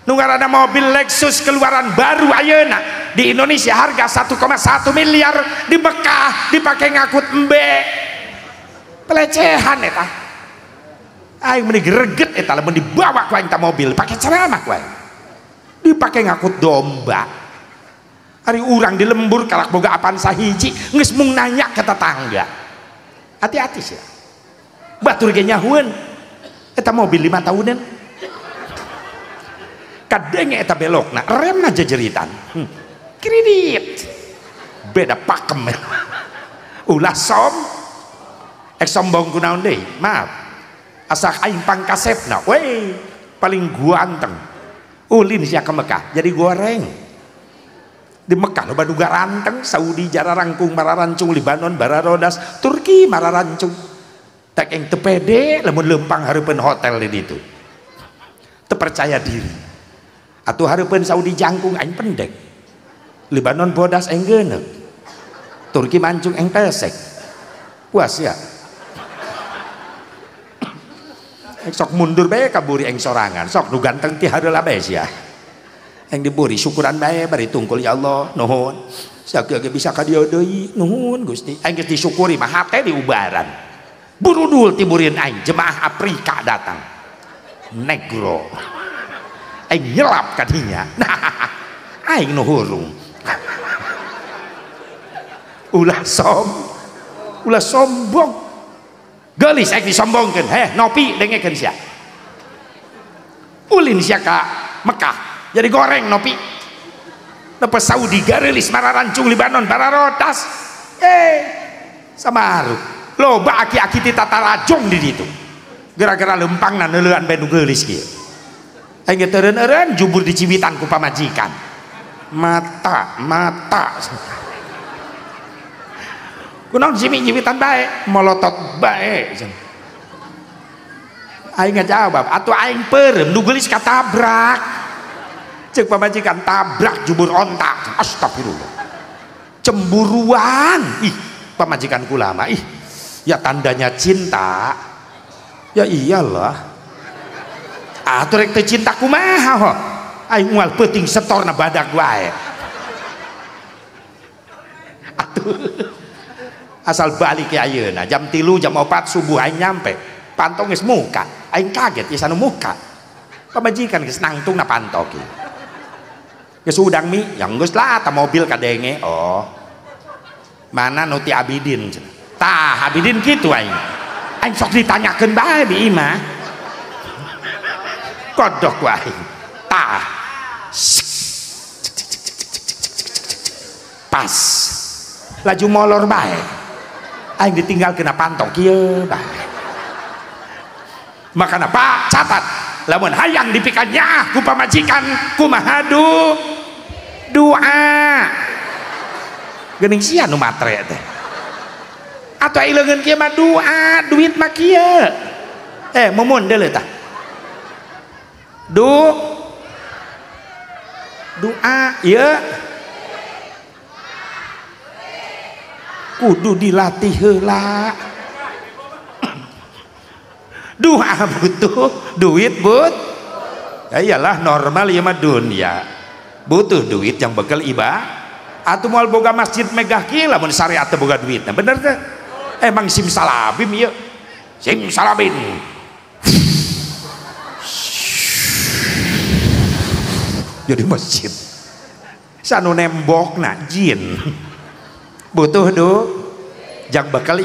nu ngaranna mobil Lexus keluaran baru ayeuna di Indonesia harga 1,1 miliar, di Mekah dipake ngakut embe. Pelecehan eta. Aing meni greget eta lamun dibawa ku aing ta mobil pake ceramah ku aing. Dipake ngakut domba. Ari urang di lembur kalak boga apaan sahiji geus mung nanya ke tetangga. Hati-hati sih. Batur ge nyahueun. Eta mobil 5 tahunan. Kadenge eta belokna, remna jejeritan. Kredit. Beda pakem. Ulah som. Ek sombong ku naon deui? Maaf. Asa aing pangkasepna, weh paling ganteng. Ulin sia ke Mekah jadi goreng. Di Mekah loba duga ranteng, Saudi jararangkung mararancung, Libanon bararodas, Turki mararancung. Tak yang teu pede lamun leumpang hareupeun hotel di ditu. Teu percaya diri. Atuh hareupeun Saudi jangkung aing pendek. Libanon bodas aing geuneuk. Turki mancung aing pesek. Puas ya. Sok mundur bae kaburi aing sorangan, sok nu ganteng ti hareula bae sia. Aing diburi syukuran bae bari tungkul ya Allah, nuhun. Sakieu ge bisa ka dieu deui, nuhun Gusti. Aing geus disyukuri mah hate diubaran. Burudul tiburin aing jemaah Afrika datang. Negro. Aing nyelap ka dinya. Nah, aing nu hurung. Ulah sombong. Gelis aing disombongkeun, nopi dengekeun sia. ulin sia ka Mekah jadi goreng nopi napa Saudi garelis mararancung Libanon bararotas samaru loba aki-aki ti tata rajong di ditu gara-gara lempangna neuleuan Bandung geulis kieu aing ge teureun-eureun jubur di Ciwitan ku pamajikan mata kunaon Ciwitan bae molotot bae aing ngajawab atuh aing peureum nu geulis katabrak ceuk pamajikan tabrak jubur ontak astagfirullah cemburuan ih pamajikan kula mah ih ya tandanya cinta ya iyalah atuh rek teu cinta kumaha ho aing moal peuting setorna badag wae atuh asal balik ke ayeuna jam 3 jam 4 subuh aing nyampe pantong geus muka aing kaget ya sanu muka pamajikan geus nangtungna panto kieu geus udang mie yang geus lah ta mobil kadenge oh mana nuti Abidin tah Abidin kitu aing sok ditanyakeun bae bi imah kodok wae tah pas laju molor bae aing ditinggal kena pantong kieu bae makana Pak catat lamun hayang dipikannya ku pamajikan kumaha doa geuning sia nu matre teh atuh ai leungeun kieu mah doa duit mah kieu mumun deuleu tah doa ieu kudu dilatih heula doa butuh duit ya iyalah normal ya mah dunia butuh duit yang bekal atuh moal boga masjid megah kieu lamun syariat teu boga duitna bener teh emang simsalabim ieu simsalabim jadi masjid sanu nembokna jin butuh jang bekal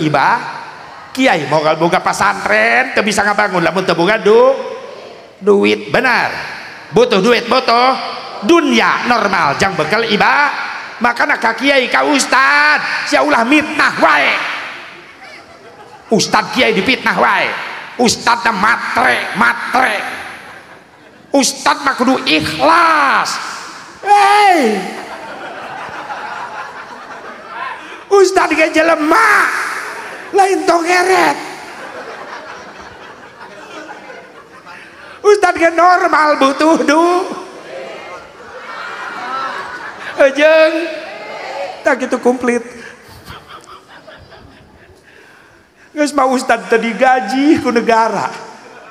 kiai mogal boga pasantren teu bisa ngabangun lamun teu boga duit benar butuh duit butuh dunia normal jang bekal makana ka kiai ka ustad sia ulah mitnah wae ustad kiai dipitnah wae ustadna matre ustad mah kudu ikhlas ustad ge jelema lain tongeret ustad ge normal butuh jeung tak gitu komplit geus mah ustad teu digaji ku negara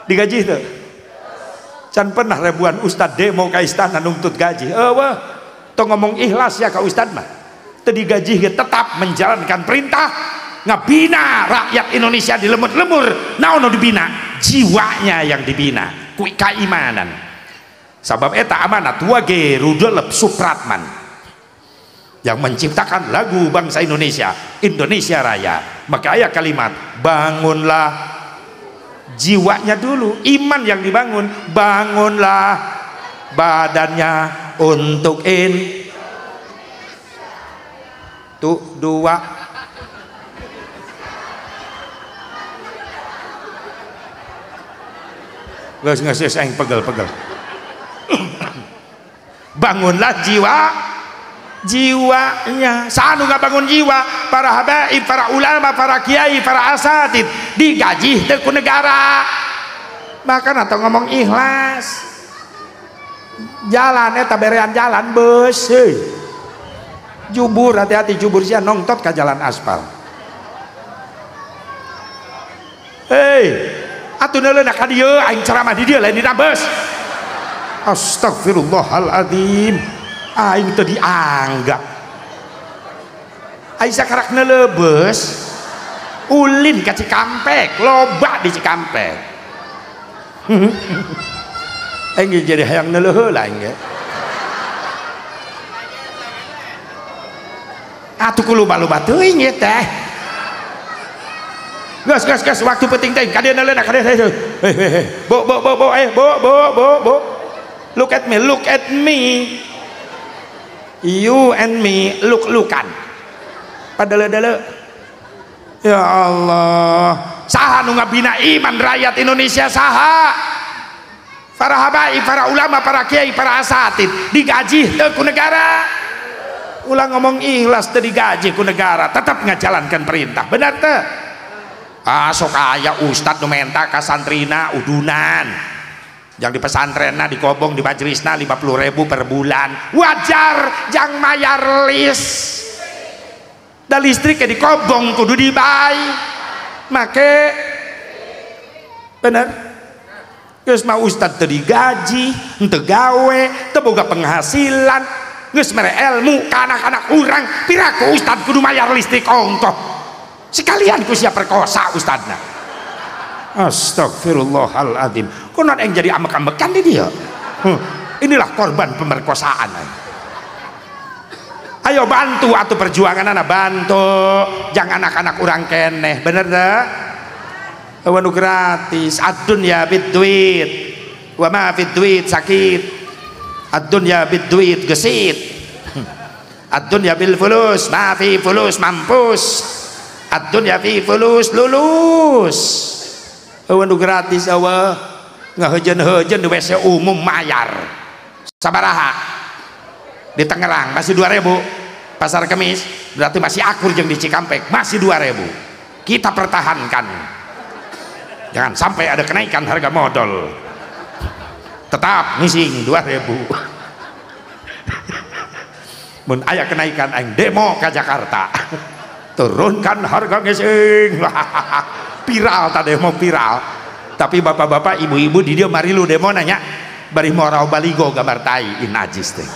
digaji teu can pernah ribuan ustad demo ka istana nuntut gaji eueuh tong ngomong ikhlas ya ka ustad mah teu digaji ge tetap menjalankan perintah ngabina rakyat Indonesia di lemur-lemur naon nu dibina jiwanya yang dibina ku keimanan sabab eta amanat wage Rudolf Supratman yang menciptakan lagu bangsa Indonesia Raya maka aya kalimat bangunlah jiwanya dulu iman yang dibangun bangunlah badannya untuk tuh dua nggak aing pegel bangunlah jiwanya sanu nggak bangun jiwa para habaib para ulama para kiai para asatid digaji teu ku negara makanya atau ngomong ikhlas jalan eta berean jalan beus jubur hati-hati jubur sia nongtot ka jalan aspal atuh neuleuna ka dieu aing ceramah di dieu lain dina beus astagfirullahaladzim aing teu dianggap aing sakarak neulebeus ulin ka Cikampek loba di Cikampek aing jadi hayang neuleuh lah aing atuh ku loba-loba teuing ieu teh gas waktu penting teh ka dieu neuleuna ka dieu bo Look at me, you and me luk-lukan padele-dele. Ya Allah, saha nu ngabina iman rakyat Indonesia, saha? Para habaib, para ulama, para kiai, para asatid digaji teu ku negara. Ulang ngomong ikhlas teu digaji ku negara, tetap ngajalankan perintah, benar teu? Sok aya ustad nu menta ka santrina udunan yang di pesantrenna, di kobong, di majelisna 50.000 per bulan, wajar jang mayar list da listrik di kobong kudu dibayar make, bener? Geus mah ustad teu digaji, teu gawe, teu boga penghasilan, geus mere ilmu ka anak-anak urang, piraku ustad kudu mayar listrik ongkoh sekalian ku sia perkosa ustadna. Astagfirullahaladzim, kok ada yang jadi ambek-ambekan di dia? Inilah korban pemerkosaan. Ayo bantu atau perjuangan anak bantu, jangan anak-anak orang keneh, bener dah? Wanu gratis, ad-dunya bid-duit, wa ma bid-duit sakit, ad-dunya bid-duit gesit, ad-dunya bil fulus, ma fi fulus mampus, ad-dunya fi fulus lulus. Wanu gratis awa ngahejen-hejen di WC umum mayar sabaraha di Tangerang masih 2.000, Pasar Kemis berarti masih akur jeung di Cikampek masih 2.000. Kita pertahankan, jangan sampai ada kenaikan harga modal, tetap ngising 2.000. Mun aya kenaikan aing demo ke Jakarta, turunkan harga ngising. Viral tadi mau viral, tapi bapak-bapak ibu-ibu di dia mari lu demo nanya bari morau baligo gambar tai najis teh.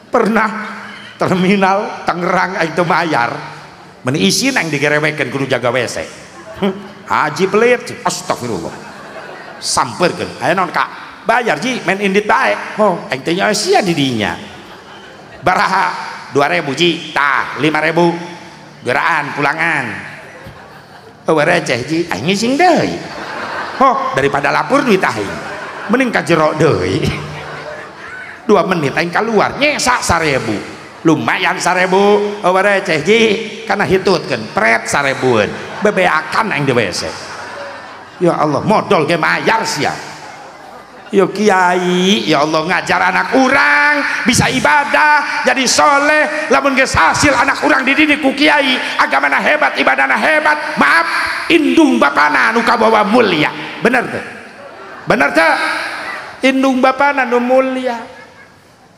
Pernah terminal Tangerang itu bayar meni isin yang digerewekeun kudu jaga WC. Haji pelit, astagfirullah, samperkeun aya naon Kak, bayar ji main indit bae. Oh aing teh nya sia di dinya baraha 2.000 ji tah 5.000 geraan pulangan. Oh receh ji aing ngising deui. Oh daripada lapor duit aing mending ka jero deui. 2 menit aing keluar nyesa 1.000 lumayan 1.000. Oh receh ji kana hitutkeun pret 1.000-eun bebeakan aing di WC. Ya Allah modal ge mayar sia. Yo kiai, ya Allah ngajar anak orang bisa ibadah jadi soleh, lamun geus hasil anak orang dididik ku kiai agamana hebat ibadahna hebat, maaf indung bapana nu kabawa mulia, bener teh? Bener teh? Indung bapana nu mulia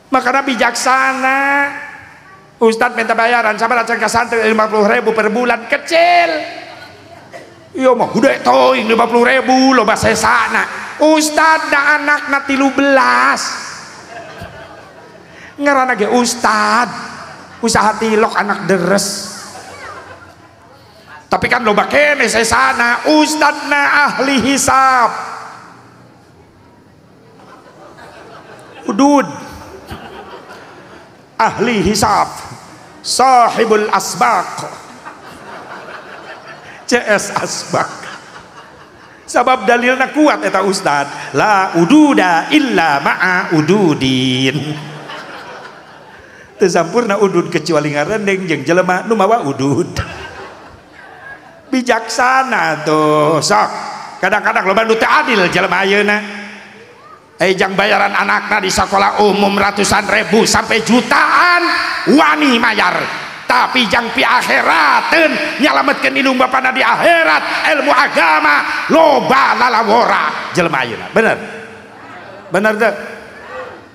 makana bijaksana. Ustad minta bayaran sabar acan ka santri 50.000 per bulan kecil. Yo mah gede toy 50.000 loba sesana. Ustad da anakna 13 ngaranna ge ustad, usaha tilok anak deres. Tapi kan loba kene sesana ustadna ahli hisab, udud ahli hisab, sahibul asbaq, CS asbaq. Sabab dalilna kuat eta ustad, la ududa illa ma'a ududin. Teu sampurna udud kecuali ngarendeng jeung jelema nu mawa udud. Bijaksana tuh sok. Kadang-kadang loba nu teu adil jelema ayeuna. Jang bayaran anakna di sekolah umum ratusan ribu sampai jutaan wani mayar. Tapi jang pi akhirateun nyalametkeun indung bapana di akhirat ilmu agama loba lalawora jelema ayeuna. Bener bener teh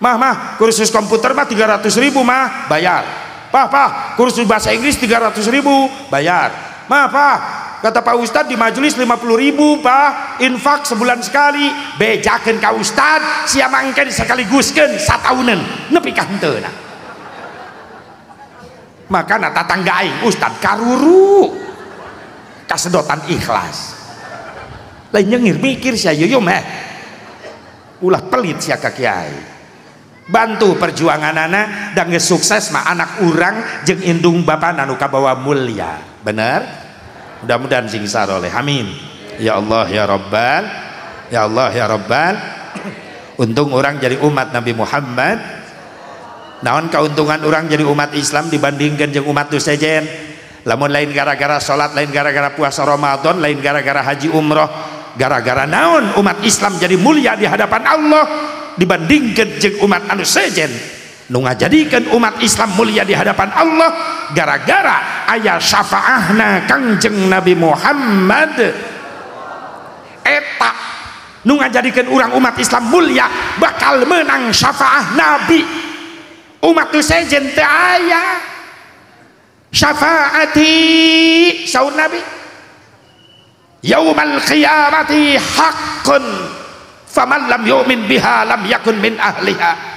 mah kursus komputer mah 300.000 mah bayar. Pah kursus bahasa Inggris 300.000 bayar. Mah kata Pak Ustad di majelis 50.000 Pak, infak sebulan sekali bejakeun ka Ustad sia mangke disakaliguuskeun satauneun nepi ka henteuna. Makana tatangga aing ustad karuru kasedotan ikhlas lain nyengir mikir sia yoyo meh ulah pelit sia ka kiai. Bantu perjuangan anak dan geus sukses mah anak urang jeung indung bapana nu kabawa mulia, bener? Mudah-mudahan sing saroleh, amin ya Allah ya Rabbal ya Allah ya Rabbal. Untung orang jadi umat Nabi Muhammad. Naon keuntungan orang jadi umat Islam dibandingkan jeung umat tu sejen. Lamun lain gara-gara salat, lain gara-gara puasa Ramadan, lain gara-gara haji umroh, gara-gara naon umat Islam jadi mulia di hadapan Allah dibandingkan jeung umat anu sejen. Nu ngajadikeun umat Islam mulia di hadapan Allah gara-gara aya syafaahna Kangjeng Nabi Muhammad. Eta nu ngajadikeun urang umat Islam mulia bakal menang syafaah Nabi. Umat tu sejen teu aya syafaati saur Nabi yaumal qiyamati haqqun faman lam yu'min biha lam yakun min ahliha.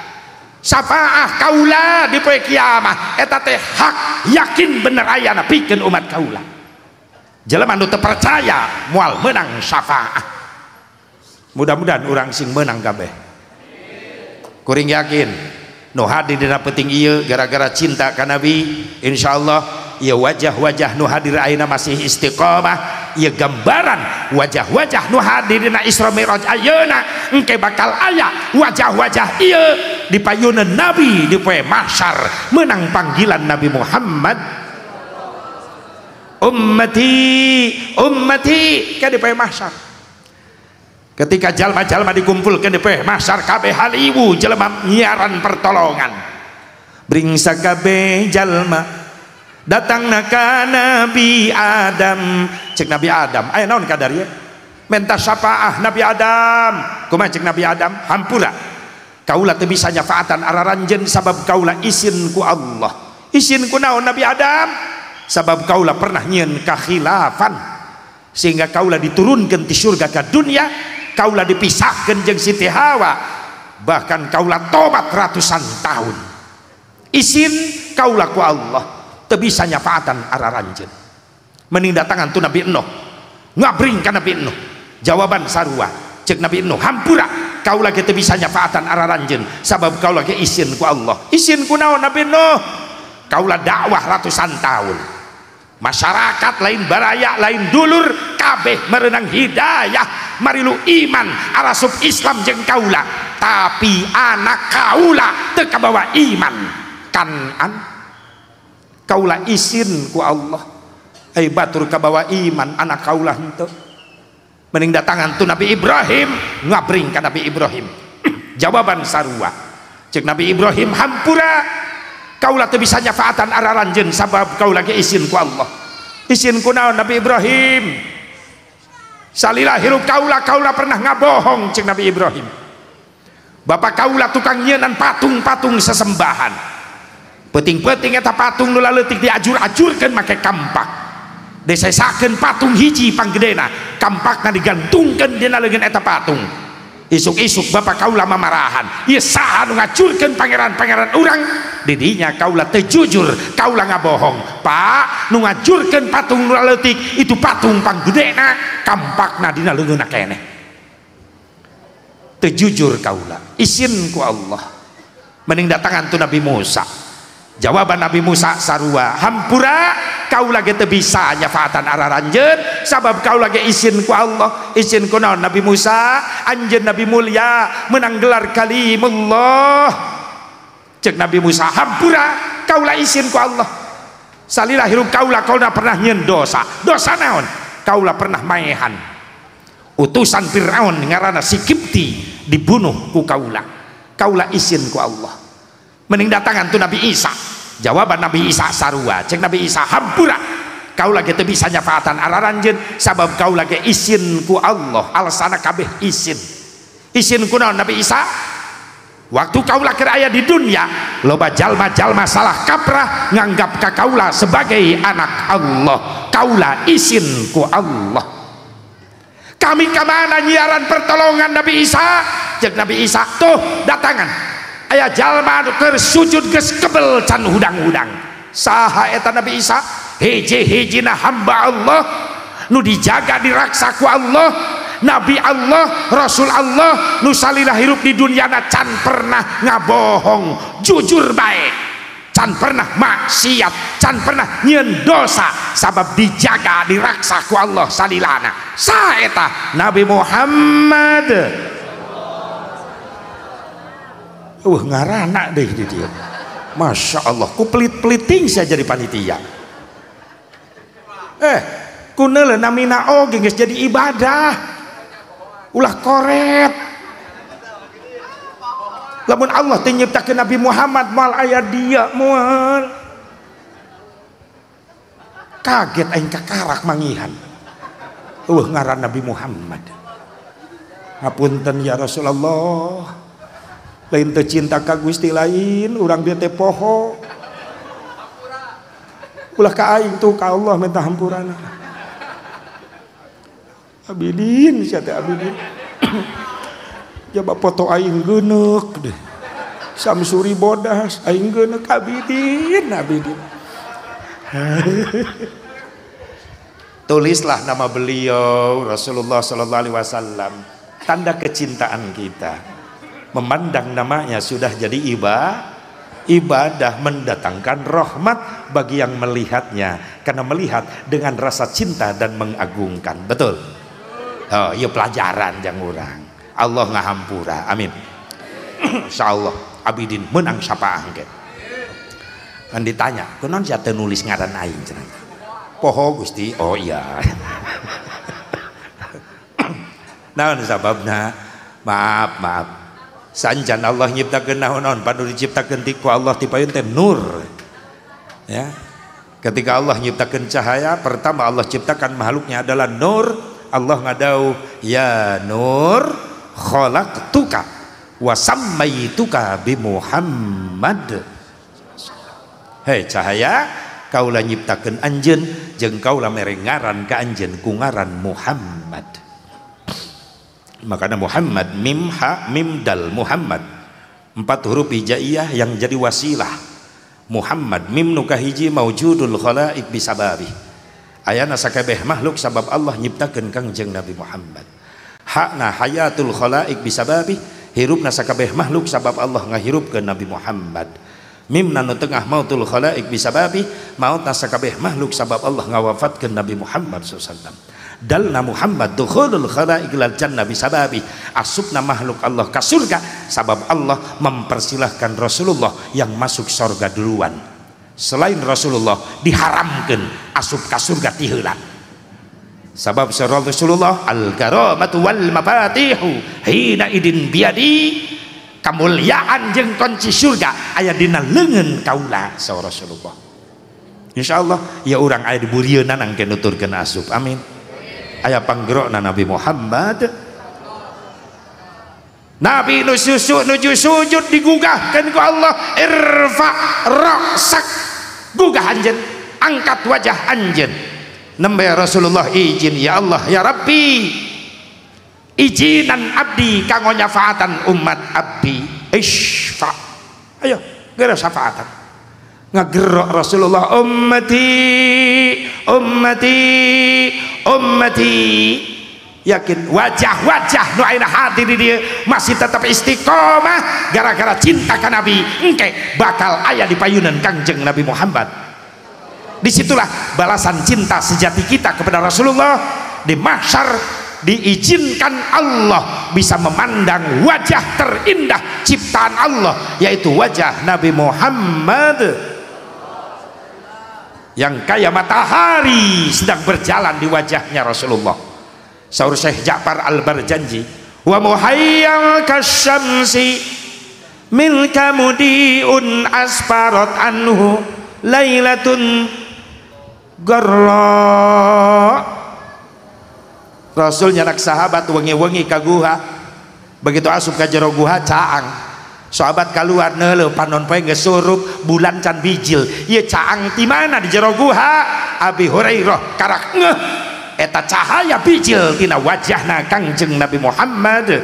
Syafaah kaula di poe kiamah eta teh hak, yakin bener aya pikeun umat kaula. Jelema nu teu percaya moal menang syafaah. Mudah-mudahan urang sing menang kabeh. Kuring yakin nu hadir dina penting ieu gara-gara cinta ka Nabi, insyaallah ieu wajah-wajah nu hadir ayeuna masih istiqomah. Ieu gambaran wajah-wajah nu hadir dina Isra Mi'raj ayeuna engke bakal aya wajah-wajah ieu di payunan Nabi di poe mahsyar menang panggilan Nabi Muhammad. Ummati ummati ka di poe mahsyar. Ketika jalma-jalma dikumpulkan di poe mahsyar kabeh haliwu jelema nyiaran pertolongan. Bringsa kabeh jalma datangna ka Nabi Adam. Cek Nabi Adam aya naon kadarieu? Menta syafaah Nabi Adam. Kumaha cek Nabi Adam? Hampura kaula teu bisa nyafaatan araranjeun sabab kaula izin ku Allah. Izin ku naon Nabi Adam? Sabab kaula pernah nyieun kakhilafan sehingga kaula diturunkeun ti surga ka dunia. Kaula dipisahkeun jeung Siti Hawa, bahkan kaula tobat ratusan tahun. Izin kaula ku Allah teu bisa nyafaatan araranjeun. Mending datangan tu Nabi Nuh, ngabring ka Nabi Nuh. Jawaban sarua cek Nabi Nuh, hampura kaula ge teu bisa nyafaatan araranjeun sabab kaula ge izin ku Allah. Izin ku naon Nabi Nuh? Kaula dakwah ratusan tahun. Masyarakat lain baraya lain dulur kabeh merenang hidayah marilu iman arasup Islam jeung kaula, tapi anak kaula teu kabawa iman. Kanan kaula izin ku Allah ai batur kabawa iman, anak kaula henteu. Mending datangan tu Nabi Ibrahim, ngabring ka Nabi Ibrahim. Jawaban sarua cek Nabi Ibrahim, hampura kaula teu bisa nyafaatan araranjeun sabab kaula ge izin ku Allah. Izin ku naon Nabi Ibrahim? Salila hirup kaula pernah ngabohong cek Nabi Ibrahim. Bapak kaula tukang nyieun patung-patung sesembahan. Penting-penting eta patung nu laleutik diajur-ajurkeun make kampak. Desesakeun patung hiji panggedena, kampakna digantungkeun dina leungeun eta patung. Isuk-isuk bapak kaula mamarahan, ieu saha nu ngacurkeun pangeran-pangeran urang? Didinya kaula teu jujur, kaula ngabohong. Pak, nu ngajurkeun patung nu leutik itu patung panggedena, kampakna dina leungeunna keneh. Teu jujur kaula, izin ku Allah. Mending datangan tu Nabi Musa. Jawaban Nabi Musa sarua, hampura kaula ge teu bisa nyafaatan araranjeun sabab kaula ge izin ku Allah. Izin ku naon Nabi Musa? Anjeun Nabi mulia menang gelar kalimullah. Cek Nabi Musa, hampura kaula izin ku Allah. Salila hirup kaula pernah nyieun dosa. Dosa naon? Kaula pernah maehan utusan Firaun ngaranna si Kipti dibunuh ku kaula. Kaula izin ku Allah. Mending datangan tu Nabi Isa. Jawaban Nabi Isa sarua cek Nabi Isa, hampura kaula ge teu bisa nyafaatan araranjeun sabab kaula ge izin ku Allah. Alasana kabeh izin. Izin ku naon Nabi Isa? Waktu kaula keur aya di dunia loba jalma-jalma salah kaprah nganggap ka kaula sebagai anak Allah. Kaula izin ku Allah. Kami kamana nyiaran pertolongan Nabi Isa? Cek Nabi Isa, tuh datangan aya jalma keur sujud geus kebel can hudang-hudang. Saha eta Nabi Isa? Hiji-hijina hamba Allah nu dijaga diraksa ku Allah, Nabi Allah, Rasul Allah nu salila hirup di dunyana can pernah ngabohong, jujur baik. can pernah maksiat, can pernah nyeun dosa, sabab dijaga diraksa ku Allah salilana. Saeta Nabi Muhammad. Ngarana deh di dia. Masya Allah, ku pelit-peliting saya jadi panitia. Ku neuleuh namina oge geus jadi ibadah. Ulah koret. Lamun Allah teu nyiptakeun Nabi Muhammad mal aya dia moal. Kaget aing kakarak mangihan. Ngaran Nabi Muhammad. Hapunten ya Rasulullah. Lain teu cinta ka Gusti lain, urang dia teh poho. Ulah ka aing tuh ka Allah minta hampurana. Abidin sia teh abidin. Coba foto aing geuneuk deh. Samsuri bodas aing geuneuk abidin. Tulislah nama beliau Rasulullah sallallahu alaihi wasallam. Tanda kecintaan kita. Memandang namanya sudah jadi ibadah, mendatangkan rahmat bagi yang melihatnya, karena melihat dengan rasa cinta dan mengagungkan. Betul? Oh, iya pelajaran yang orang. Allah ngahampura. Amin. Insyaallah abidin menang syafaah engke. Kan ditanya, kunaon sia teu nulis ngaran aing cenah. Poho Gusti. Oh iya. Naon sababna? Maaf. Sanjan Allah nyiptakeun naon padu diciptakeun ti ku Allah ti payun teh nur. Ya. Ketika Allah nyiptakeun cahaya, pertama Allah ciptakan makhluknya adalah nur. Allah ngadau, ya nur khalaqtuka wa sammaituka bi Muhammad. Hei cahaya, kaulah nyiptakeun anjeun jeung kaulah mere ngaran ka anjeun ku ngaran Muhammad. Makanya Muhammad, mim ha mim dal Muhammad, 4 huruf hijaiyah yang jadi wasilah. Muhammad mim nu kahiji maujudul khalaik bisababi. Ayana sakabeh makhluk sabab Allah nyiptakeun Kangjeng Nabi Muhammad. Hakna hayatul khalaik bisababi, hirupna sakabeh makhluk sabab Allah ngahirupkeun Nabi Muhammad. Mimna nu tengah mautul khalaik bisababi, mautna sakabeh makhluk sabab Allah ngawafatkeun Nabi Muhammad sallallahu alaihi wasallam. Dalna Muhammad dukhulul khalaik ilal jannah bisababi, asupna makhluk Allah ka surga sabab Allah mempersilahkan Rasulullah yang masuk surga duluan. Selain Rasulullah diharamkan asup ka surga ti heula. Sabab sira Rasulullah al karamatu wal mafatihu hina idin biadi, kamulyaan jeung kunci surga aya dina leungeun kaula sa Rasulullah. Insyaallah ya urang aya di burieunna angke nuturkeun asup. Amin. Aya panggerokna Nabi Muhammad. Nabi nuju sujud digugahkeun ku Allah, irfa ra'sak, gugah anjeun, angkat wajah anjeun. Nembe Rasulullah izin, ya Allah ya Rabbi, izinan abdi kanggo nyafaatan umat abdi, isfa. Ayo geura syafaatan. Ngagerok Rasulullah, ummati, yakin wajah-wajah nu ayeuna hati di dia masih tetap istiqomah gara-gara cinta ka Nabi, engke bakal aya di payunan Kangjeng Nabi Muhammad. Disitulah balasan cinta sejati kita kepada Rasulullah. Di mahsyar diizinkan Allah bisa memandang wajah terindah ciptaan Allah, yaitu wajah Nabi Muhammad yang kaya matahari sedang berjalan di wajahnya Rasulullah. Saur Syekh Ja'far Al-Barjanji, wa muhayyal kasyamsi milka mudiun asfarat anhu lailatun garra. Rasul nyanak sahabat wengi-wengi ka guha, begitu asup ka jero guha caang, sahabat keluar neuleuh panon poe geus surup bulan can bijil, ieu caang ti mana di jero guha? Abi Hurairah karak ngeuh eta cahaya bijil tina wajahna Kangjeng Nabi Muhammad.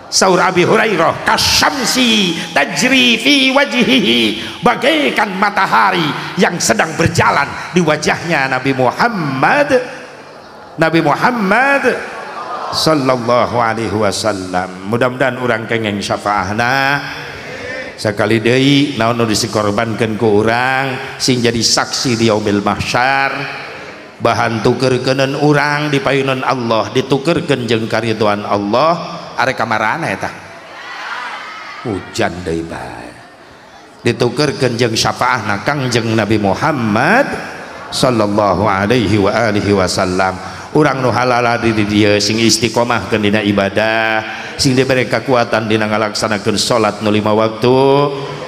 Saur Abi Hurairah, kasyamsi tajri fi wajhihi, bagaikan matahari yang sedang berjalan di wajahnya Nabi Muhammad. Nabi Muhammad sallallahu alaihi wasallam. Mudah-mudahan urang kengeng syafaahna Sakali deui naon nu dikorbankeun ku urang sing jadi saksi di yaumil mahsyar bahan tukerkeun urang di payunan Allah ditukerkeun jeung karidhoan Allah are kamarana eta hujan deui bae ditukerkeun jeung syafaatna Kangjeng Nabi Muhammad sallallahu alaihi wa alihi wasallam. Urang nu halala di dieu sing istiqomahkeun dina ibadah, sing diberi kekuatan dina ngalaksanakeun salat nu 5 waktu,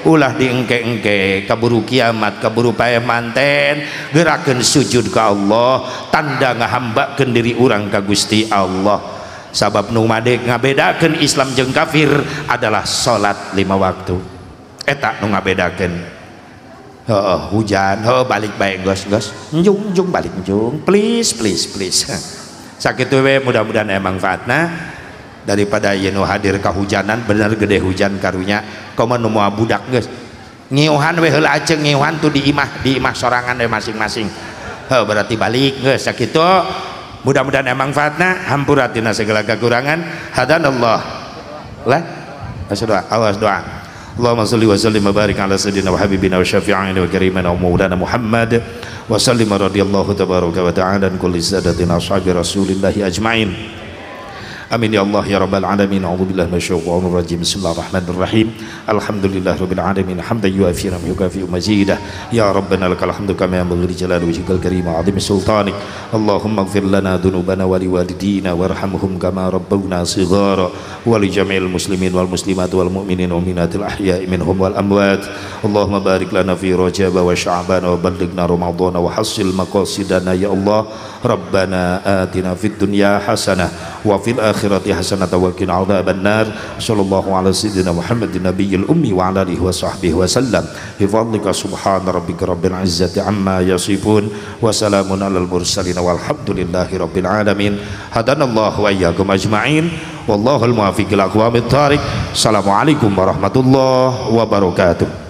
ulah diengke-engke kaburu kiamat, kaburu paeh manten, gerakeun sujud ka Allah, tanda ngahambakeun diri urang ka Gusti Allah. Sabab nu madeg ngabedakeun Islam jeung kafir adalah salat 5 waktu. Eta nu ngabedakeun. Hujan, balik baik gos njung balik njung please sakitu we mudah-mudahan manfaatna daripada yeunu hadir kahujanan bener gede hujan karunya komo nu moal budak geus ngiuhan we heula aceung ngiuhan tuh di imah sorangan we masing-masing berarti balik geus sakitu mudah-mudahan manfaatna hampura tina segala kekurangan hadanallah lah awas doa Allahumma salli wa sallim wa barik ala sayyidina wa habibina wa syafi'ina wa karimina wa maulana Muhammad wa sallim radhiyallahu tabaraka wa ta'ala an kulli sadatina ashabi rasulillahi ajma'in. Amin ya Allah ya rabbal alamin. A'udzubillahi minasyaitonir rajim. Bismillahirrahmanirrahim. Alhamdulillahirabbil alamin hamdan yu'afi wa yukafi mazidah. Ya rabbana lakal hamdu kama yanbaghi li jalali wajhikal karim wa 'azimi sultanik. Allahumma ighfir lana dhunubana wa liwalidina warhamhum kama rabbawna shighara wa li jami'il muslimin wal muslimat wal mu'minin wal mu'minatil ahya'i minhum wal amwat. Allahumma barik lana fi Rajab wa Sya'ban wa ballighna Ramadan wa hassil maqasidana ya Allah. Rabbana atina fid dunya hasanah wa fil akhirati hasanatan wa qina adzabannar. Sallallahu ala sayyidina Muhammadin nabiyil ummi wa ala alihi wa sahbihi wa sallam. Bi fadlika subhana rabbika rabbil izzati amma yasifun wa salamun alal mursalin walhamdulillahi rabbil alamin. Hadanallahu wa iyyakum ajma'in. Wallahul muwaffiq ila aqwamit thariq. Assalamualaikum warahmatullahi wabarakatuh.